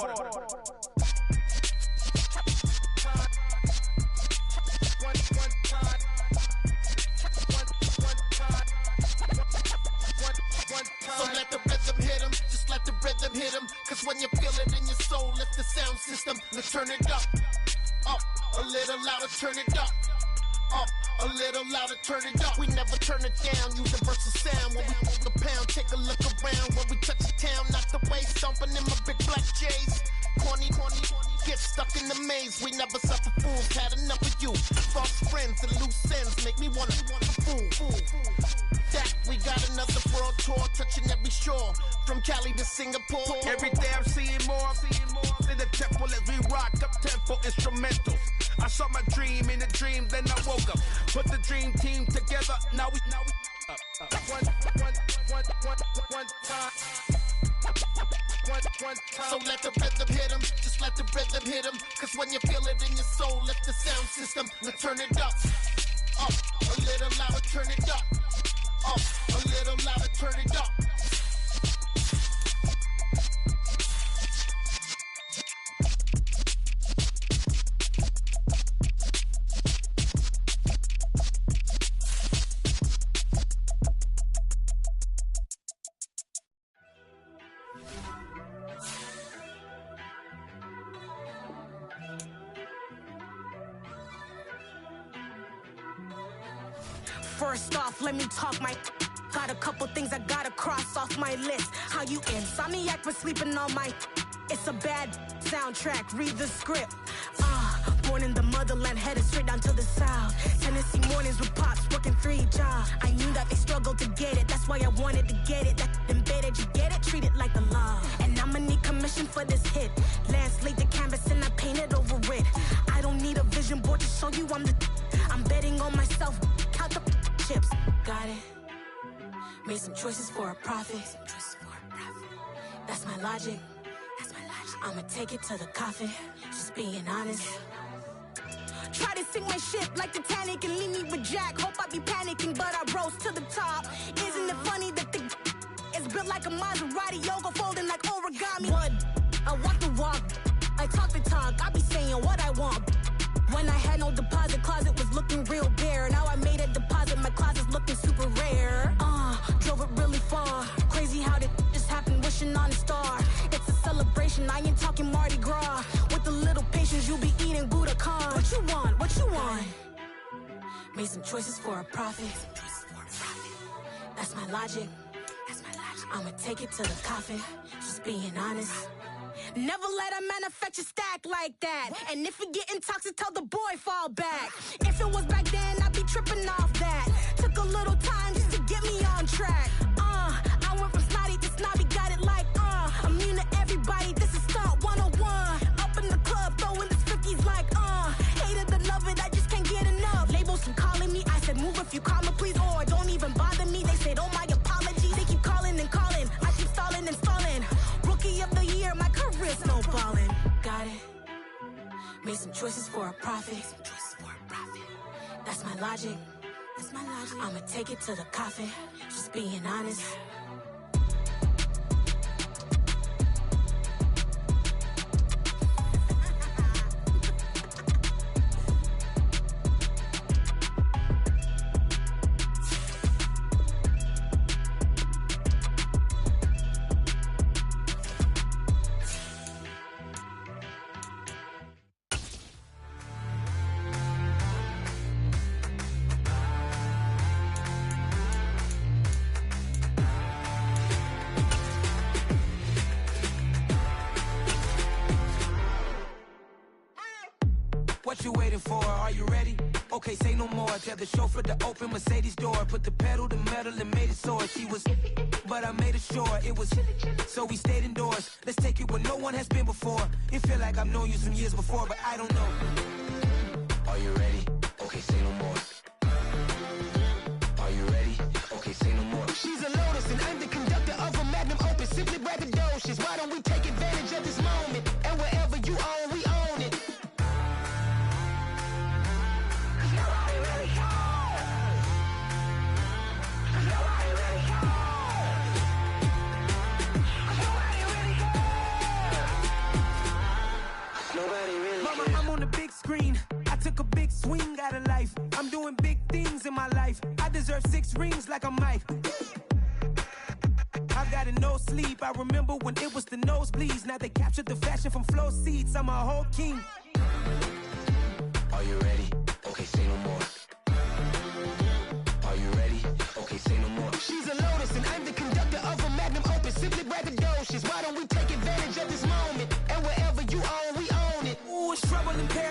So let the rhythm hit him, just let the rhythm hit him. Cause when you feel it in your soul, lift the sound system. Now turn it up, a little louder, turn it up, a little louder, turn it up. We never turn it down, universal sound. When we move the pound, take a look around. When we touch the town, not the way, stomping in my big black J's. Corny, get stuck. ways, we never suffer fools. Had enough of you. False friends and loose ends make me wanna fool. That we got another world tour, touching every shore, from Cali to Singapore. Every day I'm seeing more in the temple as we rock up tempo instrumentals. I saw my dream in a dream, then I woke up. Put the dream team together. Now we one time. So let the rhythm hit 'em, just let the rhythm hit 'em. Cause when you feel it in your soul, lift the sound system and turn it up. Up, a little louder, turn it up. Up, a little louder, turn it up. First off, let me talk my. Got a couple things I gotta cross off my list. How you insomniac for sleeping on my. It's a bad soundtrack, read the script. Born in the motherland, headed straight down to the south. Tennessee mornings with pops, working 3 jobs. I knew that they struggled to get it, that's why I wanted to get it. That embedded, you get it, treat it like a law. And I'ma need commission for this hit. Lance laid the canvas and I painted over it. I don't need a vision board to show you I'm betting on myself, count the chips. Got it. Made some choices for a profit. That's my logic. I'ma take it to the coffin. Just being honest. Try to sink my ship like Titanic and leave me with Jack. Hope I be panicking, but I rose to the top. Isn't it funny that the is built like a Maserati, yoga folding like origami? What? I walk the walk. I talk the talk. I be saying what I want. When I had no deposit, closet was looking real bare. Now I made a deposit, my closet's looking super rare. Drove it really far. Crazy how did just happen, wishing on a star. It's a celebration, I ain't talking Mardi Gras. With a little patience, you'll be eating Budokan. What you want? What you want? Made some choices for a profit. That's my logic. I'ma take it to the coffin. Just being honest. Never let a manufacture stack like that. And if you getting toxic, tell the boy fall back. If it was back then, I'd be tripping off that. Took a little time just to get me on track. I went from snotty to snobby, got it like immune to everybody, this is stunt 101. Up in the club, throwing this 50s like hate it and love it, I just can't get enough. Labels from calling me, I said move if you call me please, or don't even bother me. They said oh my apologies, they keep calling and calling. I keep stalling and stalling. Rookie of the year, my career snowballing. Got it. Made some choices for a profit. That's my logic. I'ma take it to the coffin. Just being honest. What you waiting for? Are you ready? Okay, say no more. Tell the chauffeur to open Mercedes door. Put the pedal to metal and made it soar. She was, but I made it sure it was. So we stayed indoors. Let's take it where no one has been before. It feel like I've known you some years before, but I don't know. Are you ready? Okay, say no more. Are you ready? Okay, say no more. She's a Lotus and I'm the conductor of a Magnum Opus. Simply braggadocious. Why don't we take advantage of this moment? And wherever you own, we own it. Mama, I'm on the big screen. I took a big swing out of life. I'm doing big things in my life. I deserve 6 rings like I'm Mike. I've got no sleep. I remember when it was the nosebleeds. Now they captured the fashion from flow seats. I'm a whole king. Are you ready? Okay, say no more. Are you ready? Okay, say no more. She's a Lotus and I'm the conductor of a Magnum Opus. Simply braggadocious. Why don't we take advantage of this moment? And wherever you own, we own it. Ooh, it's trouble in paradise.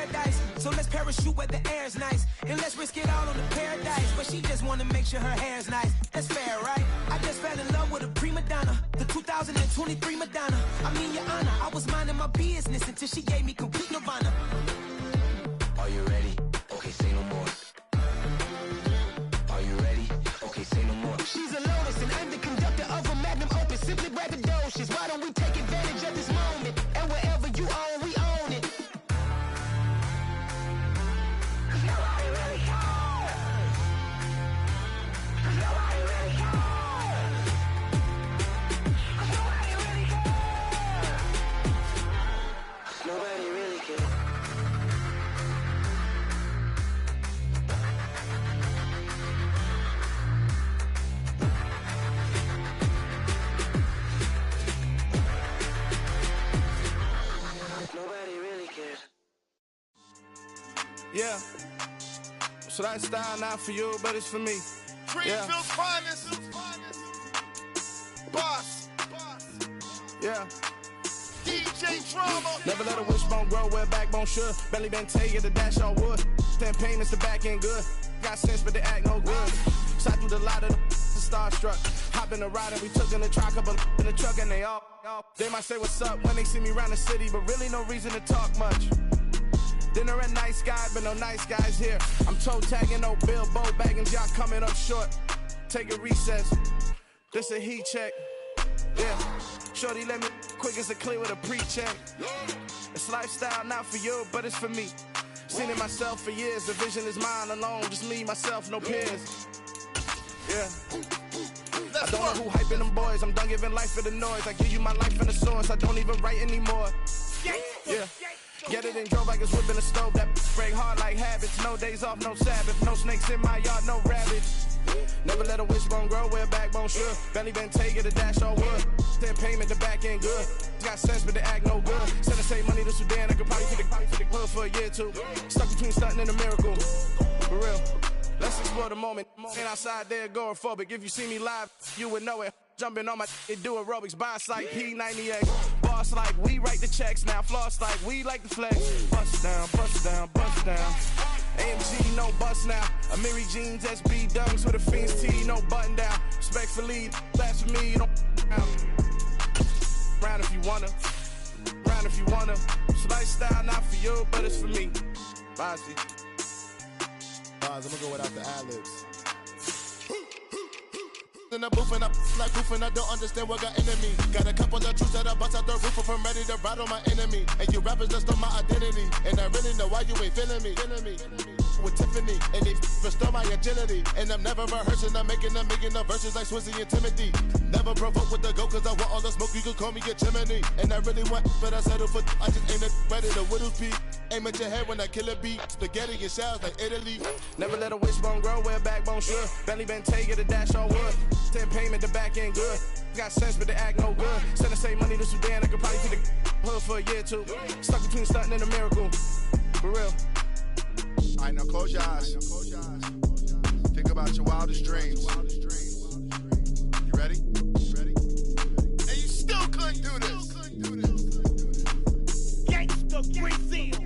she just wanna make sure her hair's nice. That's fair, right? I just fell in love with a prima donna, the 2023 Madonna. I mean, Your Honor, I was minding my business until she gave me complete nirvana. Are you ready? Okay, say no more. Are you ready? Okay, say no more. She's a lotus and I'm the conductor of a magnum opus. Simply braggadocious. Why don't we take advantage of this moment? And wherever you own, we own it. Nobody really cares. Nobody really cares. Nobody really cares. Nobody really cares. Nobody really cares. Yeah. So that style not for you, but it's for me. Greenville's finest. Boss. Yeah. DJ Drama. Never let a wishbone grow where backbone should. Belly been taking the dash all wood. 10 payments, the back end good. Got sense, but they act no good. Side through the lot of the starstruck. Hop in the ride and we took in the truck, couple in the truck and they all. They might say what's up when they see me around the city, but really no reason to talk much. Dinner at nice guy, but no nice guys here. I'm toe tagging, no Bilbo baggins, y'all coming up short. Take a recess. This a heat check. Yeah. Shorty let me quick as a clear with a pre-check. It's lifestyle not for you, but it's for me. Seen it myself for years. The vision is mine alone. Just me, myself, no peers. Yeah. I don't know who hyping them boys. I'm done giving life for the noise. I give you my life in the source. I don't even write anymore. Yeah. Get it and drove like it's whipping the stove. That break hard like habits. No days off, no Sabbath. No snakes in my yard, no rabbits. Never let a wishbone grow where backbone should. Belly been taking the dash all wood. 10 payment, the back end good. Got sense, but they act no good. Send the same money to Sudan. I could probably take the hood for a year or two. Stuck between stunting and a miracle. For real. Let's explore the moment. Ain't outside there agoraphobic. If you see me live, you would know it. Jumping on my do aerobics, boss like P98. Boss like we write the checks now. Floss like we like the flex. Bust down, bust down, bust down. AMG, no bust now. Amiri jeans, SB dunks with a Fiends T, no button down. Respectfully, that's for me, don't round if you wanna. Round if you wanna. It's lifestyle not for you, but it's for me. Bossy. I'm gonna go without the ad-libs. In the booth and I like proof and I don't understand what got into me. Got a couple of truths that I bust out the roof if I'm ready to rattle my enemy. And you rappers just on my identity. And I really know why you ain't feeling me. With Tiffany and they restore my agility. And I'm never rehearsing, I'm making a million of verses like Swizzy and Timothy. Never provoke with the go cause I want all the smoke, you can call me a chimney. And I really want, but I settle for I just ain't ready to whittle peak. Aim at your head when I kill a beat. Spaghetti and shells like Italy. Never let a wishbone grow where backbone should. Belly been taking the dash all wood. 10 payment, the back end good. Got sense, but they act no good. Send the same money to Sudan, I could probably take the hood for a year or two. Stuck between stunting and a miracle. For real. Alright, now close your eyes. Think about your wildest dreams. You ready? And you still couldn't do this. Gangsta Brazil.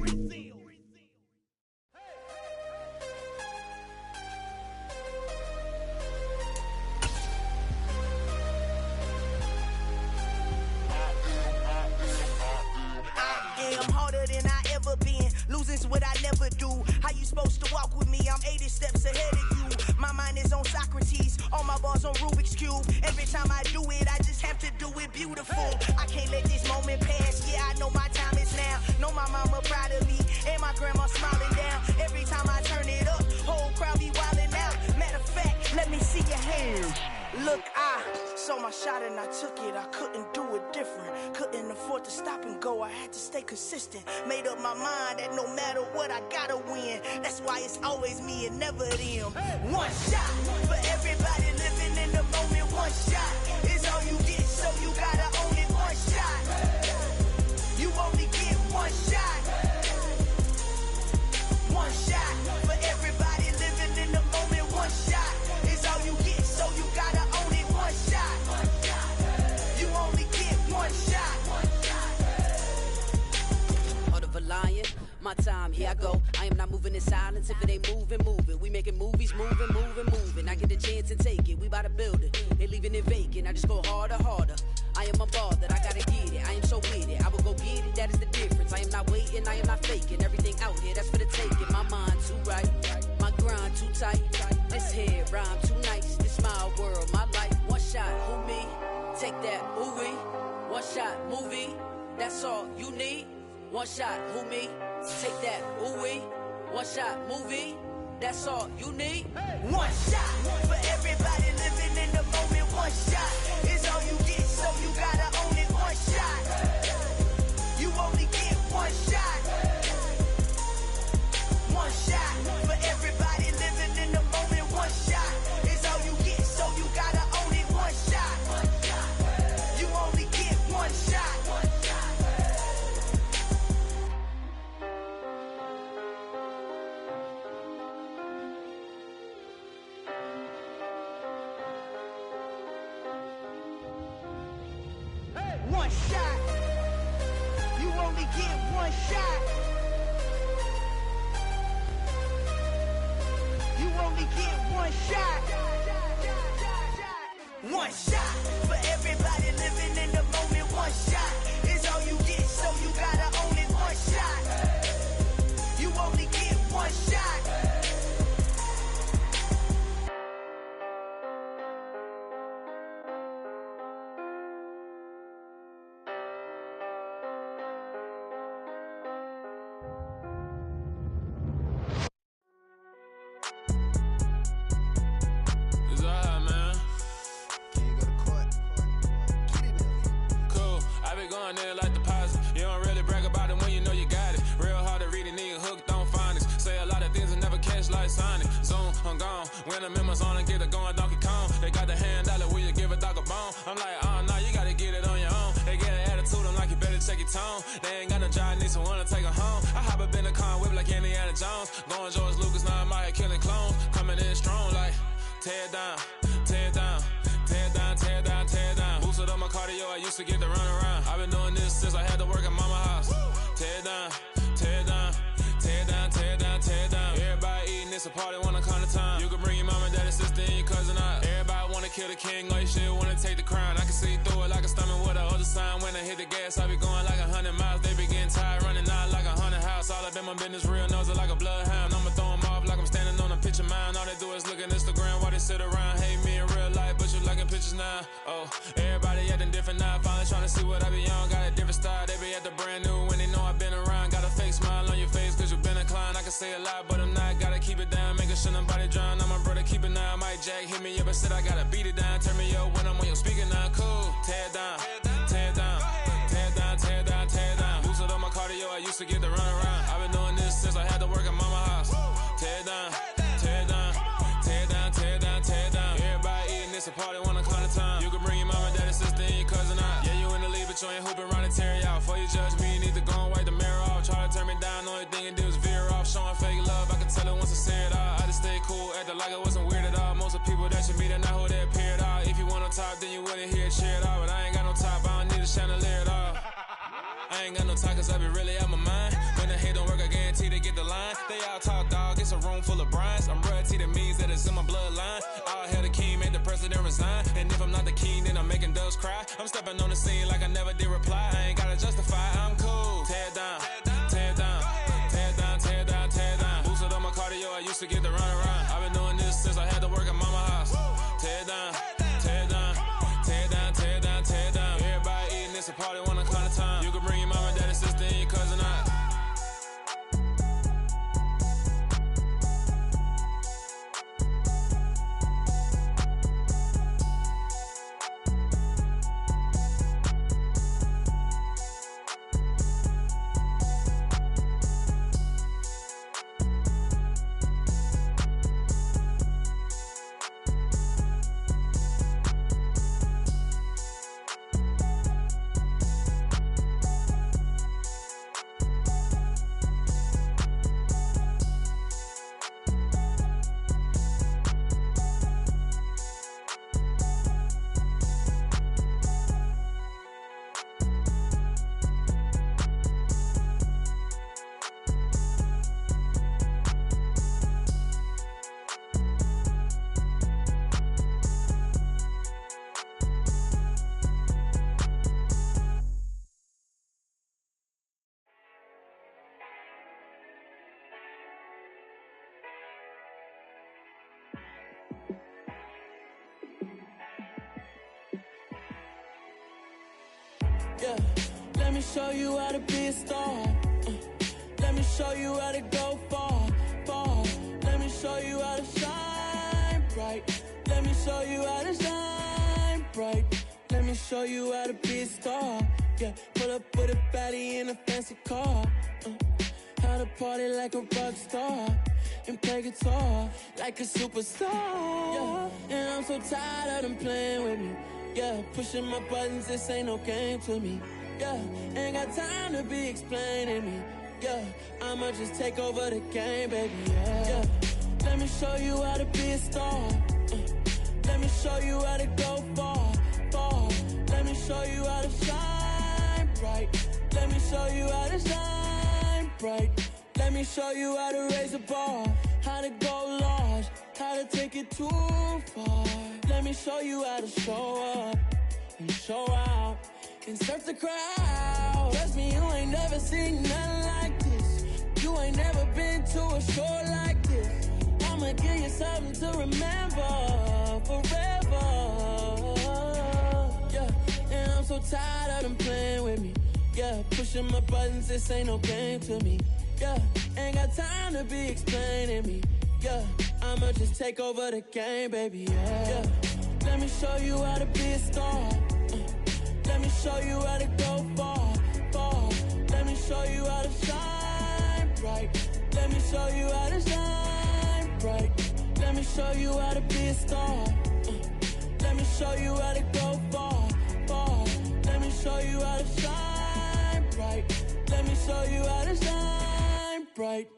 I'm harder than I ever been. Losing's what I never do. How you supposed to walk with me? I'm 80 steps ahead of you. My mind is on Socrates. All my bars on Rubik's Cube. Every time I do it, I just have to do it beautiful. I can't let this moment pass. Yeah, I know my time is now. Know my mama proud of me. And my grandma smiling down. Every time I turn it up, whole crowd be wildin' out. Matter of fact, let me see your hands. Look, I saw my shot and I took it. I couldn't do it different. Couldn't afford to stop and go. I had to stay consistent. Made up my mind that no matter what, I gotta win. That's why it's always me and never them. One shot for everybody living in the moment. One shot is all you get, so you gotta own it. One shot. You only get one shot. One shot for everybody living in the moment. One shot is all you get, so you gotta own it. One shot. You only get one shot. Heart of a lion, my time, here I go. I am not moving in silence. If it ain't moving, move it. We making movies, moving, moving, moving. I get a chance and take it. We bout to build it. They leaving it vacant. I just go harder, harder. I am a ball that I gotta get it. I am so with it. I will go get it. That is the difference. I am not waiting. I am not faking. Everything out here, that's for the taking. My mind too right. My grind too tight. This head rhyme too nice. This my world, my life. One shot, who me? Take that, who we? One shot, movie. That's all you need. One shot, who me? Take that, ooh wee. One shot, movie. That's all you need. One shot for everybody living in the moment. One shot is all you get, so you gotta own it. One shot. You only get one shot. One shot for everybody living in the moment. One shot is all you get, so you gotta own it. One shot. You only get one shot. One shot. You only get one shot. You only get one shot. One shot for everybody living in the moment. One shot is all you get, so you gotta own it. One shot. You only get one shot. When the members on and get it going Donkey Kong, they got the hand dollar, will you give a dog a bone? I'm like, oh no, you gotta get it on your own. They get an attitude, I'm like, you better check your tone. They ain't got no job, need someone to take her home. I hop up in the car, whip like Indiana Jones. Going George Lucas, now I'm out here killing clones. Coming in strong like, tear down, tear down, tear down, tear down, tear down. Boosted up my cardio, I used to get to run around. I've been doing this since I had to work at mama house. Tear down, tear down, tear down, tear down, tear down. Everybody eating, it's a party, wanna come to time. You can bring your mama, daddy, sister, and your cousin out. Everybody wanna kill the king, or you shit wanna take the crown. I can see through it like a stomach with a other sign. When I hit the gas, I be going like 100 miles. They be getting tired, running out like 100 house. All up in my business, real nose like a bloodhound. I'ma throw them off like I'm standing on a picture mound. All they do is look at Instagram while they sit around. Hate me in real life, but you liking pictures now. Oh, everybody acting different now. Finally trying to see what I be on. Got a different style, they be at the brand new when they know I've been around. Got a fake smile on your face, cause you been inclined. I can say a lot, but I'm not. Gotta keep it down, making sure nobody drown. I'm my brother, keep it now. Mike Jack hit me up and said I gotta beat it down. Turn me up when I'm on your speaker now. Cool, tear down, tear down, tear down, tear down, tear down. Boosted up my cardio, I used to get to run around. I've been doing this since I had to work at mama house. Tear down, tear down, tear down, tear down, tear down. Everybody eating, it's a party, wanna come to time. You can bring your mama, daddy, sister, and your cousin out. Yeah, you in the lead, but you ain't hooping around and tear you out. Before you judge me, you need to go and wipe the mirror off. Try to turn me down, only thing you do is veer off. Showing fake love, I can tell it once I say it all. I just stay cool, acting like it wasn't weird at all. Most of the people that you meet are not who they appear at all. If you want on top, then you wouldn't hear it cheer at all. But I ain't got no top, I don't need a chandelier at all. I ain't got no time, cause I be really out my mind. When the hate don't work, I guarantee they get the line. They all talk dog, it's a room full of brinds. I'm royalty, that means that it's in my bloodline. All hell the king, made the president resign. And if I'm not the king, then I'm making doves cry. I'm stepping on the scene like I never did reply. I ain't gotta justify, I'm cool. Tear down, tear down, tear down, tear down, tear down. Boosted up my cardio, I used to get to run around. I've been doing this since I had to work at mama house. Tear down, tear down, tear down, tear down, tear down. Everybody eating, it's a party, wanna come to time. You can bring your mama, daddy, sister, and your cousin out. Yeah, let me show you how to be a star. Let me show you how to go far, far. Let me show you how to shine bright. Let me show you how to shine bright. Let me show you how to be a star. Yeah, pull up with a baddie in a fancy car. How to party like a rock star and play guitar like a superstar. Yeah, and I'm so tired of them playing with me. Yeah, pushing my buttons, this ain't no game to me. Yeah, ain't got time to be explaining me. Yeah, I'ma just take over the game, baby. Yeah, let me show you how to be a star. Let me show you how to go far, far. Let me show you how to shine bright. Let me show you how to shine bright. Let me show you how to raise a bar, how to go large, how to take it too far. Let me show you how to show up and show out and surf the crowd. Trust me, you ain't never seen nothing like this. You ain't never been to a show like this. I'ma give you something to remember forever. Yeah, and I'm so tired of them playing with me. Yeah, pushing my buttons, this ain't no game to me. Yeah, ain't got time to be explaining me. Yeah, I'ma just take over the game, baby. Yeah, let me show you how to be a star. Let me show you how to go far, far. Let me show you how to shine bright. Let me show you how to shine bright. Let me show you how to be a star. Let me show you how to go far, far. Let me show you how to shine bright. Let me show you how to shine bright.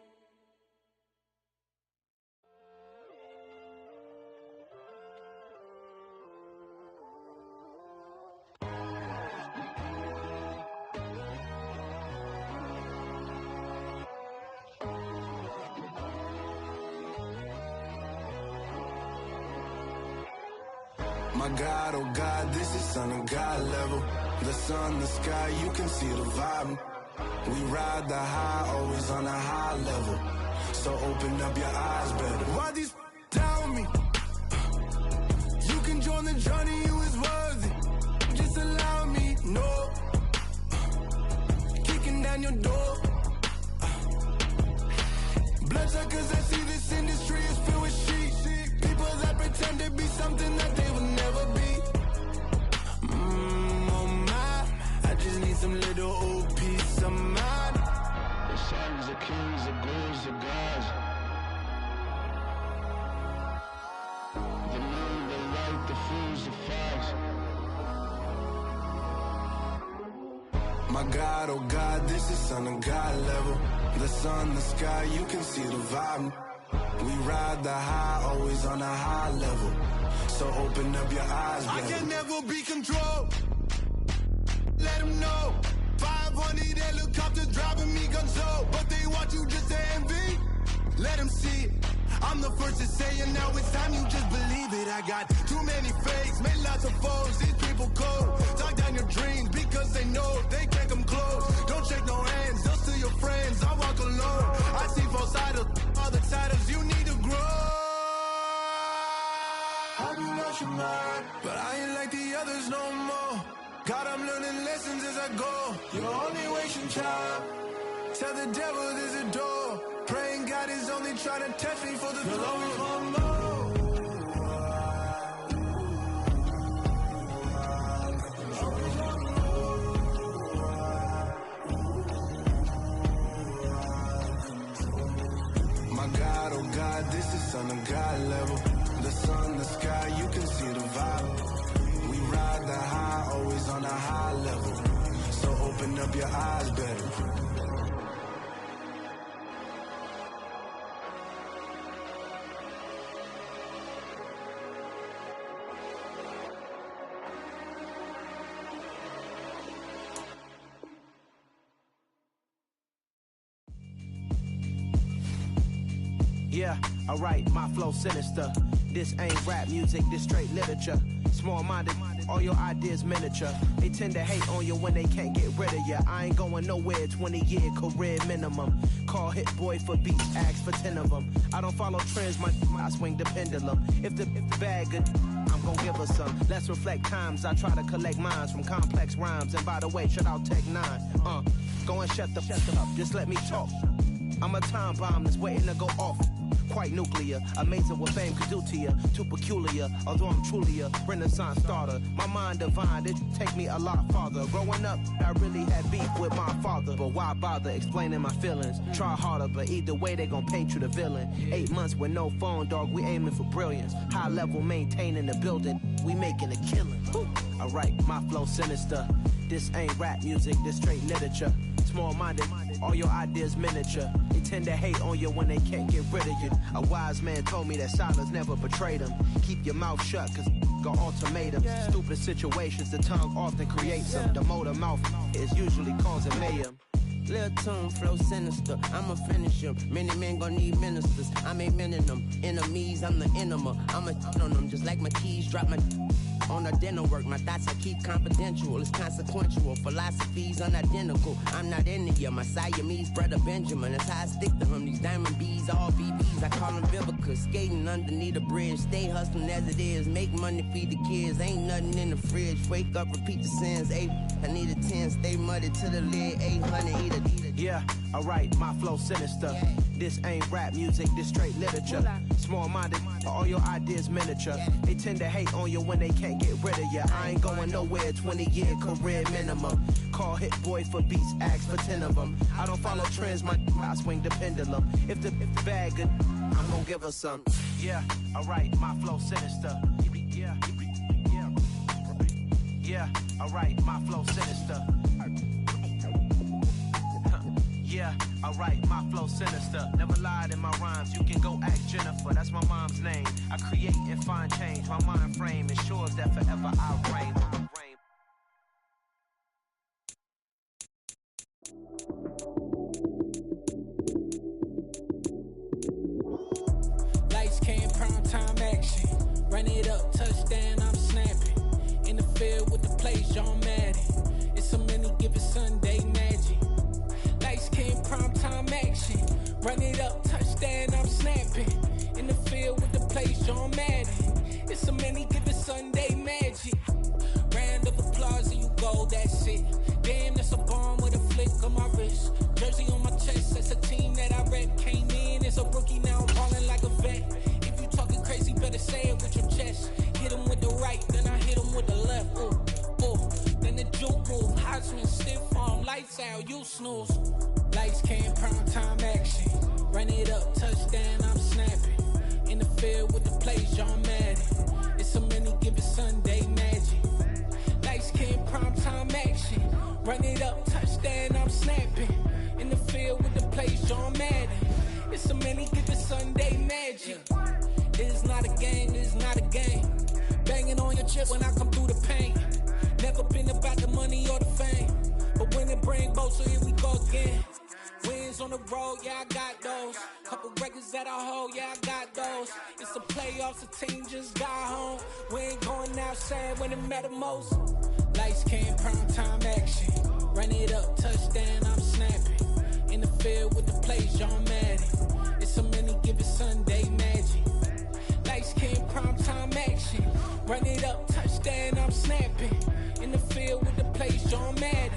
My God, oh God, this is Son of God level. The sun, the sky, you can see the vibe. We ride the high, always on a high level. So open up your eyes better. Why these tell me? You can join the journey, you is worthy. Just allow me, no. Kicking down your door. Bloodsuckers, I see this industry is filled with sheep. People that pretend to be something that they will never be. Oh my, I just need some little old peace of mind. The sons, the kings, the ghouls, the gods. The moon, the light, the fools, the fogs. My God, oh God, this is Son of God level. The sun, the sky, you can see the vibe. We ride the high, always on a high level. So open up your eyes, baby. I can never be controlled. Let them know. 500 helicopters driving me gonzo. But they want you just to envy. Let them see it. I'm the first to say it, now it's time you just believe it. I got too many fakes, made lots of foes. These people cold. Talk down your dreams because they know they can't come close. Don't shake no hands, just to your friends. I walk alone. I see both sides, other titles. You need to grow. Have you lost your mind? But I ain't like the others no more. God, I'm learning lessons as I go. You're only wasting time. Tell the devil there's a door. Praying God is only trying to test me for the glory. Always want more. My God, oh God, this is Son of God level. The sun, the sky, you can see the vibe. We ride the high, always on a high level. So open up your eyes, baby. Yeah, alright, my flow sinister. This ain't rap music, this straight literature. Small-minded, all your ideas miniature. They tend to hate on you when they can't get rid of you. I ain't going nowhere, 20-year career minimum. Call Hit Boy for beats, ask for 10 of them. I don't follow trends, I swing the pendulum. If the bag good, I'm gon' give us some. Let's reflect times. I try to collect minds from complex rhymes. And by the way, shut out Tech 9. Go and shut the up. Just let me talk. I'm a time bomb that's waiting to go off. Quite nuclear, amazing what fame could do to you. Too peculiar, although I'm truly a Renaissance starter. My mind divine, it take me a lot farther. Growing up, I really had beef with my father. But why bother explaining my feelings? Try harder, but either way they gon' paint you the villain. 8 months with no phone, dog, we aiming for brilliance. High level, maintaining the building, we making a killing. Alright, my flow sinister. This ain't rap music, this straight literature. Small-minded, all your ideas miniature. They tend to hate on you when they can't get rid of you. A wise man told me that silence never betrayed him. Keep your mouth shut, cause got ultimatums. Stupid situations, the tongue often creates them. The motor mouth is usually causing mayhem. Lil' tune, flow sinister, I'ma finish him. Many men gon' need ministers, I'm a men in them. Enemies, I'm the enema, I'm a on them. Just like my keys, drop my on a dinner work. My thoughts I keep confidential, it's consequential. Philosophies unidentical, I'm not into you. My Siamese brother Benjamin, that's how I stick to him. These diamond bees, all BBs, I call them Vivica. Skating underneath the bridge, stay hustling as it is. Make money, feed the kids, ain't nothing in the fridge. Wake up, repeat the sins, I need a 10, stay muddy to the lid, 800, eat a. Yeah, alright, my flow sinister. This ain't rap music, this straight literature. Small-minded, all your ideas miniature. They tend to hate on you when they can't get rid of you. I ain't going nowhere, 20-year career minimum. Call Hit Boy for beats, ask for 10 of them. I don't follow trends, I swing the pendulum. If the bag good, I'm gonna give her some. Yeah, alright, my flow sinister. Yeah, alright, my flow sinister. Yeah, alright, my flow sinister. Never lied in my rhymes, you can go ask Jennifer. That's my mom's name. I create and find change. My mind frame ensures that forever I reign. Lights came, prime time action. Run it up, touchdown, I'm snapping. In the field with the plays, John Madden. It's a many given Sunday magic. Lights came, prime time action. Run it up, touchdown, I'm snapping. In the field with the plays, John Madden. It's a many given Sunday magic. Round of applause and you go, that's it. Damn, that's a bomb with a flick on my wrist. Jersey on my chest, that's a team that I rep. Came in as a rookie, now I'm balling like a vet. If you talking crazy, better say it with your chest. Hit him with the right, then I hit him with the left. Then the juke move, Heisman, stiff arm, lights out, you snooze. Lights came, prime time action. Run it up, touchdown, I'm snapping. In the field with the plays, John Madden. It's a many given Sunday magic. Lights came, prime time action. Run it up, touchdown, I'm snapping. In the field with the plays, John Madden. It's a many given Sunday magic. It is not a game, it is not a game. Banging on your chip when I come through the paint. Never been about the money or the fame. But when it bring both, so here we go again. Wins on the road, yeah, I got those. Couple records that I hold, yeah, I got those. It's the playoffs, the team just got home. We ain't going outside when it matter most. Lights came, prime time action. Run it up, touchdown, I'm snapping. In the field with the plays, John Madden. It's a many given Sunday magic. Lights came, prime time action. Run it up, touchdown, I'm snapping. In the field with the plays, John Madden.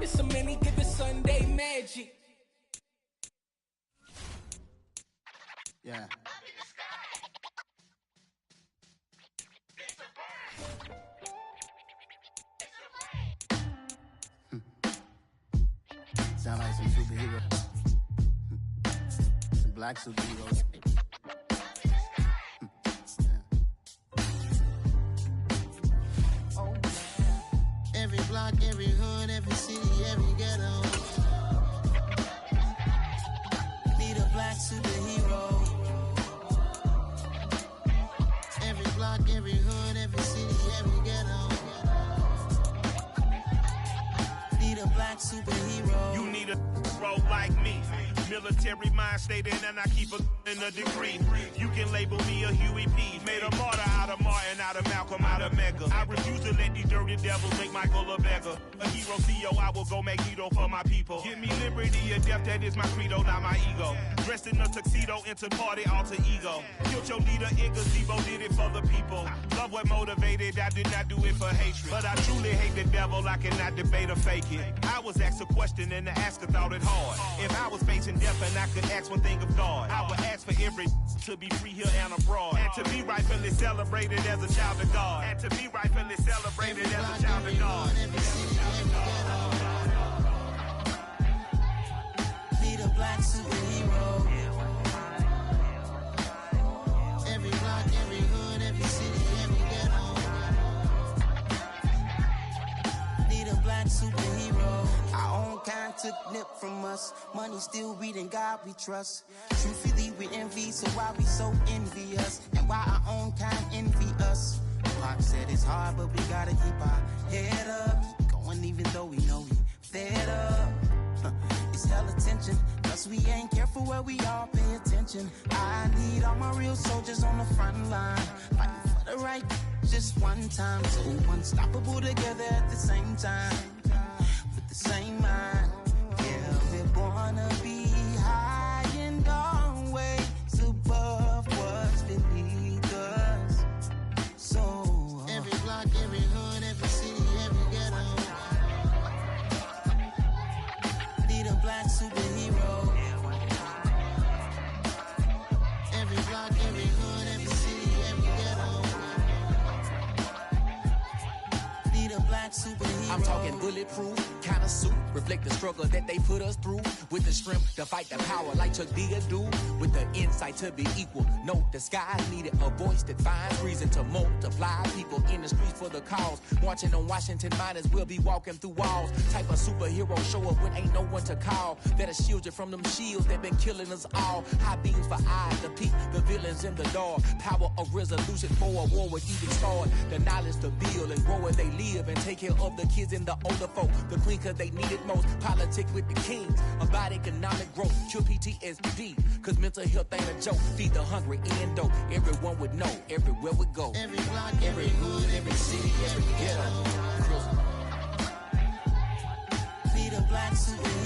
It's a many given Sunday magic. Yeah. Sound like some superheroes. Some black superheroes. Every block, every hood, every city, every ghetto. Need a black superhero. Every block, every hood, every city, every ghetto. Need a black superhero. You need a hero like me. Military mind state and I keep a in a degree. You can label me a Huey P. Made a martyr out of Martin, out of Malcolm, out of Mega. I refuse to let these dirty devils make Michael a beggar. A hero CEO, I will go Magneto for my people. Give me liberty or death, that is my credo, not my ego. Dressed in a tuxedo, enter party, alter ego. Killed your leader in gazebo, did it for the people. Love what motivated, I did not do it for hatred. But I truly hate the devil, I cannot debate or fake it. I was asked a question and the asker thought it hard. If I was facing death and I could ask one thing of God, I would ask for every to be free here and abroad. And to be rightfully celebrated as a child of God. And to be rightfully celebrated as a child of God. Need a black superhero. Every block, every hood, every city, every ghetto. Need a black superhero. Our own kind took nip from us. Money still reading God we trust. Truthfully we envy, so why we so envious? And why our own kind envy us? Pac said it's hard, but we gotta keep our head up. Keep going even though we know we fed up. It's hell attention, cause we ain't careful where we all pay attention. I need all my real soldiers on the front line, fighting for the right just one time. So unstoppable together at the same time, with the same mind. Yeah, we're gonna be high and always above what's beneath us. So every block, every hood, every city, every ghetto. Need a black superhero. Every block, every hood, every city, every ghetto. Need a black superhero. I'm talking bulletproof kind of suit, reflect the struggle that they put us through, with the strength to fight the power like Chuck D do, with the insight to be equal. Note the sky needed a voice that finds reason to multiply people in the streets for the cause. Marching on Washington, might as well be walking through walls. Type of superhero show up when ain't no one to call, that'll shield you from them shields that been killing us all. High beams for eyes to peek the villains in the dark. Power of resolution for a war would even start. The knowledge to build and grow where they live and take care of the kids and the older folk. The queen cause they need it most. Politics with the kings about economic growth. Cure PTSD cause mental health ain't a joke. Feed the hungry and dope. Everyone would know everywhere we go. Every block, every hood, every city, every ghetto. Crystal. Need a black superhero.